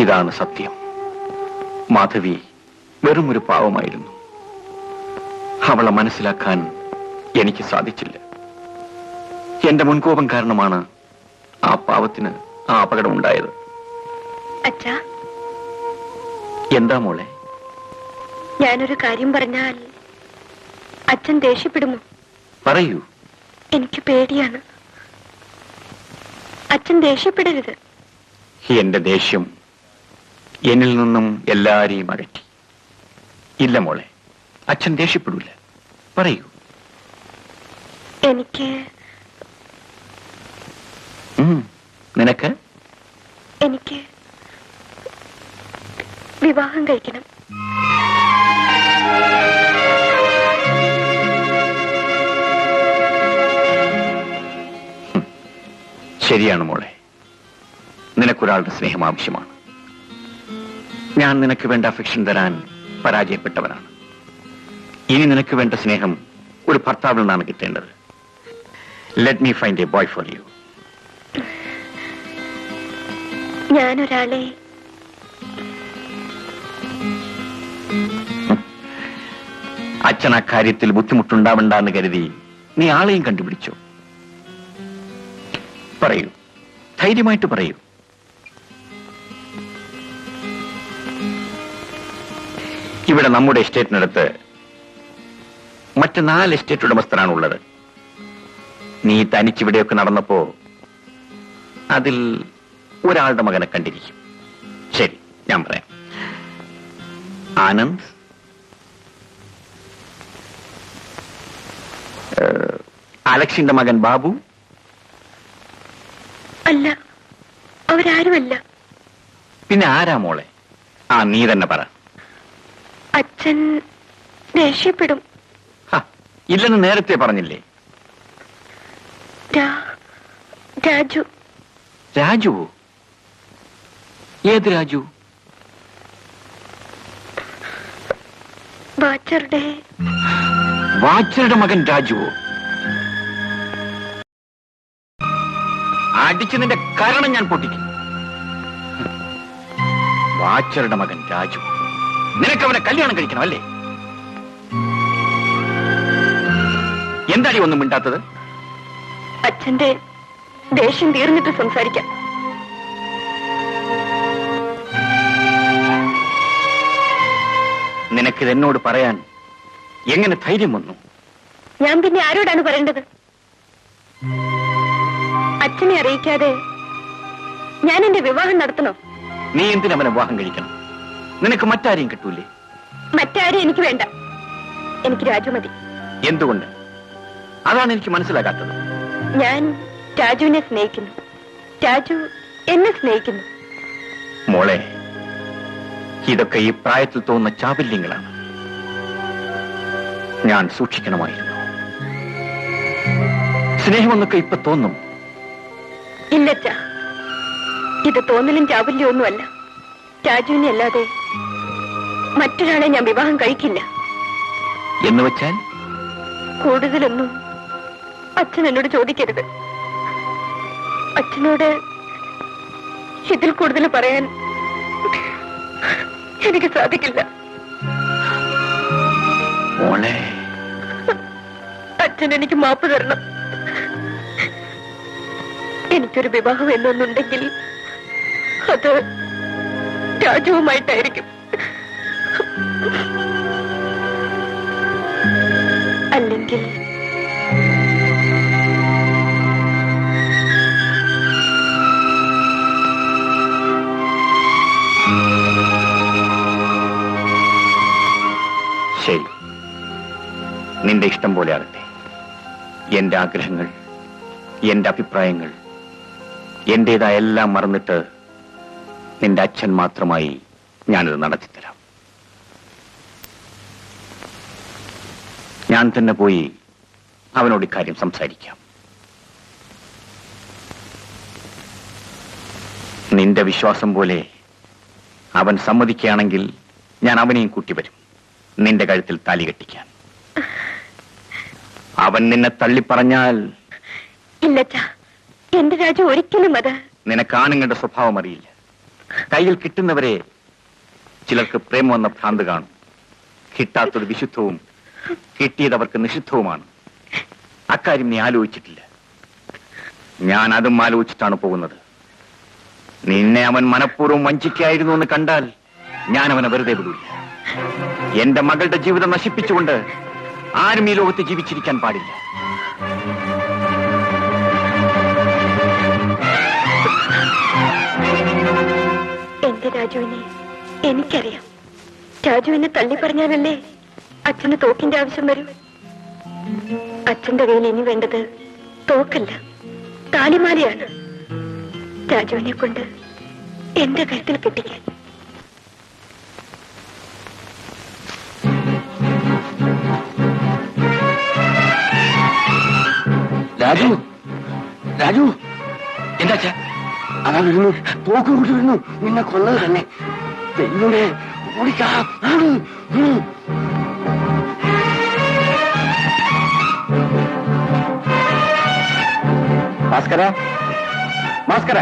ഇതാണ് സത്യം. മാധവി വെറും ഒരു പാവമായിരുന്നു. അവളെ മനസ്സിലാക്കാൻ എനിക്ക് സാധിച്ചില്ല. എന്റെ മുൻകോപം കാരണമാണ് ആ പാവത്തിന് ആ അപകടം ഉണ്ടായത്. അച്ഛാ, എന്താ മോളെ? ഞാനൊരു കാര്യം പറഞ്ഞാൽ അച്ഛൻ ദേഷ്യപ്പെടുമോ? പറയൂ. എനിക്ക് പേടിയാണ്. അച്ഛൻ ദേഷ്യപ്പെടരുത്. എന്റെ ദേഷ്യം എന്നിൽ നിന്നും എല്ലാരെയും അകറ്റി. ഇല്ല മോളെ, അച്ഛൻ ദേഷ്യപ്പെടൂല. പറയൂ. എനിക്ക് നിനക്ക് എനിക്ക് വിവാഹം കഴിക്കണം. ശരിയാണ് മോളെ, നിനക്കൊരാളുടെ സ്നേഹം ആവശ്യമാണ്. ഞാൻ നിനക്ക് വേണ്ട അഫെക്ഷൻ തരാൻ പരാജയപ്പെട്ടവനാണ്. ഇനി നിനക്ക് വേണ്ട സ്നേഹം ഒരു ഭർത്താവിൽ നിന്നാണ് കിട്ടേണ്ടത്. Let me find a boy for you. ഞാനൊരാളെ അച്ഛൻ അക്കാര്യത്തിൽ ബുദ്ധിമുട്ടുണ്ടാവണ്ടെന്ന് കരുതി നീ ആളെയും കണ്ടുപിടിച്ചു. പറയൂ, ധൈര്യമായിട്ട് പറയൂ. ഇവിടെ നമ്മുടെ എസ്റ്റേറ്റിനടുത്ത് മറ്റ് 4 എസ്റ്റേറ്റ് ഉടമസ്ഥരാണുള്ളത്. നീ തനിച്ചിവിടെയൊക്കെ നടന്നപ്പോ അതിൽ ഒരാളുടെ മകനെ കണ്ടിരിക്കും. ശരി, ഞാൻ പറയാം. ആനന്ദ്, അലക്സിന്റെ മകൻ ബാബു. അല്ല, അവരാരുമല്ല. പിന്നെ ആരാ മോളെ? നീ തന്നെ പറ. അച്ഛൻ ദേഷ്യപ്പെടും. ഇല്ലെന്ന് നേരത്തെ പറഞ്ഞില്ലേ? രാജു. രാജുവോ? ഏത് രാജു? വാച്ചറുടെ മകൻ രാജുവോ? അടിച്ച് നിന്റെ കാരണം ഞാൻ പൊട്ടിക്കും. വാച്ചറുടെ മകൻ രാജു. നിനക്ക് അവനെ കല്യാണം കഴിക്കണം അല്ലേ? എന്താടി ഒന്നും മിണ്ടാത്തത്? അച്ഛന്റെ ദേഷ്യം തീർന്നിട്ട് സംസാരിക്കാം. നിനക്കിത് എന്നോട് പറയാൻ എങ്ങനെ ധൈര്യം വന്നു? ഞാൻ പിന്നെ ആരോടാണ് പറയേണ്ടത്? അച്ഛനെ അറിയിക്കാതെ ഞാൻ എന്റെ വിവാഹം നടത്തണോ? നീ എന്തിനവനെ വിവാഹം കഴിക്കണം? നിനക്ക് മറ്റാരെയും കിട്ടൂലേ? മറ്റാരും എനിക്ക് വേണ്ട. എനിക്ക് രാജു മതി. എന്തുകൊണ്ട്? അതാണ് എനിക്ക് മനസ്സിലാകാത്തത്. ഞാൻ രാജുവിനെ സ്നേഹിക്കുന്നു. രാജു എന്നെ സ്നേഹിക്കുന്നു. മോളെ, ഇതൊക്കെ ഈ പ്രായത്തിൽ തോന്നുന്ന ചാബല്യങ്ങളാണ്. ഞാൻ സൂക്ഷിക്കണമായിരുന്നു. സ്നേഹമെന്നൊക്കെ ഇപ്പൊ തോന്നും. ഇല്ലച്ച, ഇത് തോന്നലും ചാബല്യമൊന്നുമല്ല. രാജുവിനെ അല്ലാതെ മറ്റൊരാളെ ഞാൻ വിവാഹം കഴിക്കില്ല. എന്ന് വെച്ചാൽ? കൂടുതലൊന്നും അച്ഛൻ എന്നോട് ചോദിക്കരുത്. അച്ഛനോട് ഇതിൽ കൂടുതൽ പറയാൻ എനിക്ക് സാധിക്കില്ല. മോളെ, അച്ഛൻ എനിക്ക് മാപ്പ് തരണം. എനിക്കൊരു വിവാഹം എന്നൊന്നുണ്ടെങ്കിൽ അത് രാജുവുമായിട്ടായിരിക്കും. അല്ലെങ്കിൽ ശരി, നിന്റെ ഇഷ്ടം പോലെ ആകട്ടെ. എന്റെ ആഗ്രഹങ്ങൾ, എന്റെ അഭിപ്രായങ്ങൾ, എന്റേതായ എല്ലാം മറന്നിട്ട് നിന്റെ അച്ഛൻ മാത്രമായി ഞാനിത് നടത്തിത്തരാം. ഞാൻ തന്നെ പോയി അവനോട് ഇക്കാര്യം സംസാരിക്കാം. നിന്റെ വിശ്വാസം പോലെ അവൻ സമ്മതിക്കുകയാണെങ്കിൽ ഞാൻ അവനെയും കൂട്ടി വരും, നിന്റെ കഴുത്തിൽ താലി കെട്ടിക്കാൻ. അവൻ നിന്നെ തള്ളിപ്പറഞ്ഞാൽ ഇല്ലച്ചാ, എന്റെ രാജു ഒരിക്കലും അത്. നിനക്കാണുങ്ങളുടെ സ്വഭാവം അറിയില്ല. കയ്യിൽ കിട്ടുന്നവരെ ചിലർക്ക് പ്രേമം എന്ന ഭ്രാന്ത് കാണും. കിട്ടാത്തത് വിശുദ്ധവും കിട്ടിയത് അവർക്ക് നിഷിദ്ധവുമാണ്. അക്കാര്യം നീ ആലോചിച്ചിട്ടില്ല. ഞാൻ അതും ആലോചിച്ചിട്ടാണ് പോകുന്നത്. നിന്നെ അവൻ മനഃപൂർവ്വം വഞ്ചിക്കായിരുന്നു എന്ന് കണ്ടാൽ ഞാൻ അവനെ വെറുതെ വിടില്ല. എന്റെ മകളുടെ ജീവിതം നശിപ്പിച്ചുകൊണ്ട് ആരും ഈ ലോകത്ത് ജീവിച്ചിരിക്കാൻ പാടില്ല. എന്റെ രാജുവിനെ എനിക്കറിയാം. രാജുവിനെ തള്ളി പറഞ്ഞാലല്ലേ അച്ഛന് തോക്കിന്റെ ആവശ്യം വരും. അച്ഛന്റെ കയ്യിൽ ഇനി വേണ്ടത് തോക്കല്ല, താലിമാലയാണ്. രാജുവിനെ കൊണ്ട് എന്റെ കഴുത്തിൽ കെട്ടിക്കാൻ. രാജു, രാജു, എന്താ അതാ വരുന്നു, തോക്ക് കൂട്ടി വരുന്നു. നിന്നെ കൊന്നത് തന്നെ. ദൈവമേ, ഓടിക്കാം. ഭാസ്കര, ഭാസ്കര,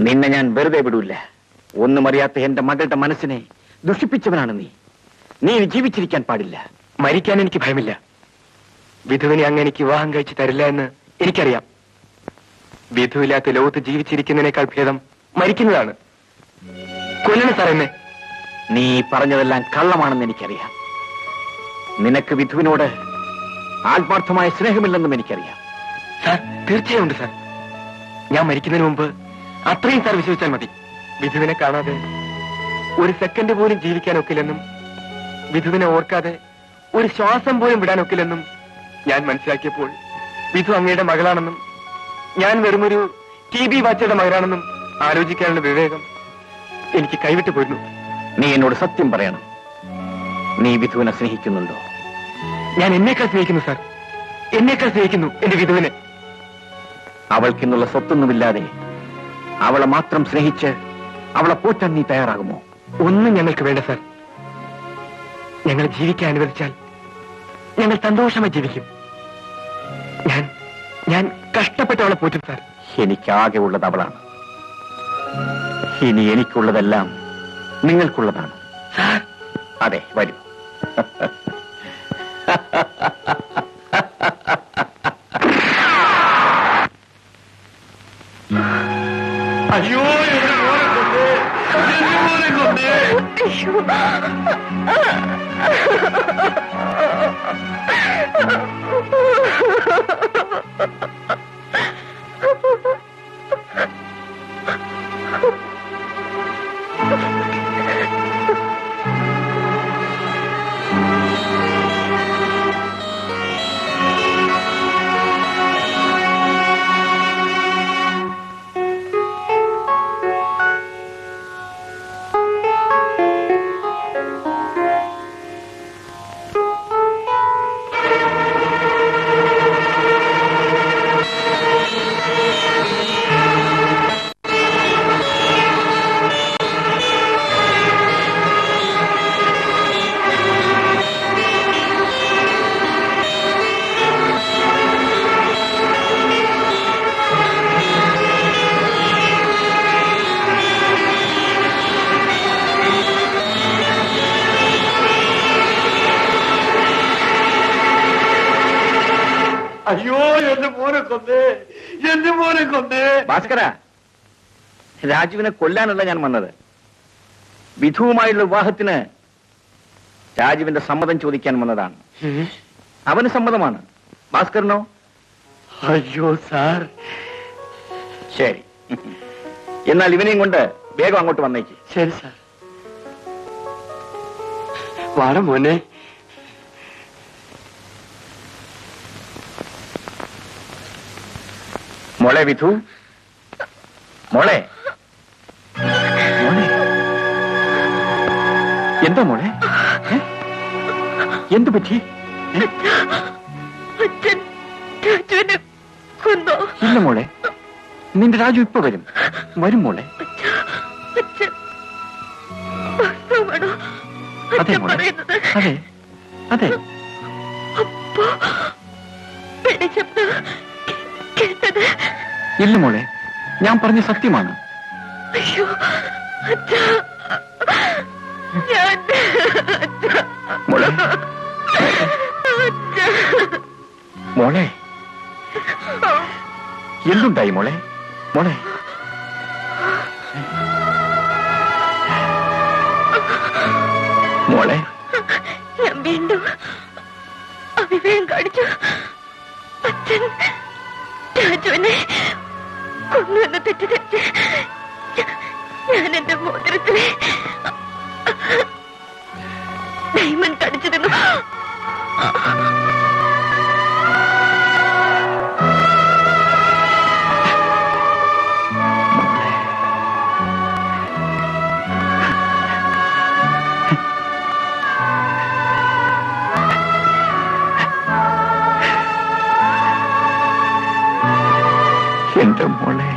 നിന്നെ ഞാൻ വെറുതെ വിടൂല്ല. ഒന്നും അറിയാത്ത എന്റെ മകളുടെ മനസ്സിനെ ദുഷിപ്പിച്ചവനാണ് നീ. നീ ജീവിച്ചിരിക്കാൻ പാടില്ല. മരിക്കാൻ എനിക്ക് ഭയമില്ല. വിധുവിനെ അങ്ങ് എനിക്ക് വിവാഹം കഴിച്ചു തരില്ല എന്ന് എനിക്കറിയാം. വിധുവില്ലാത്ത ലോകത്ത് ജീവിച്ചിരിക്കുന്നതിനേക്കാൾ ഭേദം മരിക്കുന്നതാണ്. കൊല്ലണം സാർ എന്നെ. നീ പറഞ്ഞതെല്ലാം കള്ളമാണെന്ന് എനിക്കറിയാം. നിനക്ക് വിധുവിനോട് ആത്മാർത്ഥമായ സ്നേഹമില്ലെന്നും എനിക്കറിയാം. സാർ, തീർച്ചയായും ഉണ്ട് സാർ. ഞാൻ മരിക്കുന്നതിന് മുമ്പ് അത്രയും സാർ വിശ്വസിച്ചാൽ മതി. വിധുവിനെ കാണാതെ ഒരു സെക്കൻഡ് പോലും ജീവിക്കാനൊക്കില്ലെന്നും വിധുവിനെ ഓർക്കാതെ ഒരു ശ്വാസം പോലും വിടാനൊക്കില്ലെന്നും ഞാൻ മനസ്സിലാക്കിയപ്പോൾ വിധു അങ്ങയുടെ മകളാണെന്നും ഞാൻ വെറുമൊരു TB വാച്ചയുടെ മകനാണെന്നും ആലോചിക്കാനുള്ള വിവേകം എനിക്ക് കൈവിട്ടു പോയിരുന്നു. നീ എന്നോട് സത്യം പറയണം. നീ വിധുവിനെ സ്നേഹിക്കുന്നുണ്ടോ? ഞാൻ എന്നേക്കാൾ സ്നേഹിക്കുന്നു സാർ. എന്നേക്കാൾ സ്നേഹിക്കുന്നു എന്റെ വിധുവിനെ. അവൾക്കെന്നുള്ള സ്വത്തൊന്നുമില്ലാതെ അവളെ മാത്രം സ്നേഹിച്ച് അവളെ പോറ്റാൻ നീ തയ്യാറാകുമോ? ഒന്നും ഞങ്ങൾക്ക് വേണ്ട സാർ. ഞങ്ങൾ ജീവിക്കാൻ അനുവദിച്ചാൽ ഞങ്ങൾ സന്തോഷമായി ജീവിക്കും. ഞാൻ കഷ്ടപ്പെട്ട് അവളെ പോറ്റും സാർ. എനിക്കാകെ ഉള്ളത് അവളാണ്. ഇനി എനിക്കുള്ളതെല്ലാം നിങ്ങൾക്കുള്ളതാണ്. സാർ, അതെ, വരൂ. അയ്യോ, മോനെ കൊന്നേ, എന്റെ മോനെ കൊന്നേ. ഭാസ്കര, രാജുവിനെ കൊല്ലാനല്ല ഞാൻ വന്നത്. വിധുവുമായുള്ള വിവാഹത്തിന് രാജുവിന്റെ സമ്മതം ചോദിക്കാൻ വന്നതാണ്. അവന് സമ്മതമാണ്. ഭാസ്കരനോ? അയ്യോ സാർ. ശരി, എന്നാൽ ഇവനെയും കൊണ്ട് വേഗം അങ്ങോട്ട് വന്നേക്ക്. ശരി സാർ. വാട മോനെ. മോളെ വിധു, മോളെ. മോളെ എന്താ മോളെ? എന്തു പറ്റി? അച്ഛൻ രാജുവിനെ കൊന്നോ? ഇല്ല മോളെ, നിന്റെ രാജു ഇപ്പൊ വരും. വരും മോളെ. അച്ഛൻ വാസ്തവമാണോ അതെ അച്ഛൻ മോളെ, പറയുന്നത്? അതെ അതെ. അപ്പോ വെടിശബ്ദം കേട്ടത്? ഇല്ല മോളെ, ഞാൻ പറഞ്ഞ സത്യമാണ്. അയ്യോ അച്ഛാ, ഞാൻ മോളെ, മോളെ എന്തുണ്ടായി മോളെ? മോളെ മോളെ ഞാൻ വീണ്ടും അവിവേകം കാണിച്ചു. അച്ഛൻ രാജുവിനെ കൊന്നു എന്ന് തെറ്റിദ്ധരിച്ച് ഞാൻ എന്റെ മോതിരത്തിലെ ഡയമണ്ട് കടിച്ചു തിന്നു. എന്റെ മോളെ.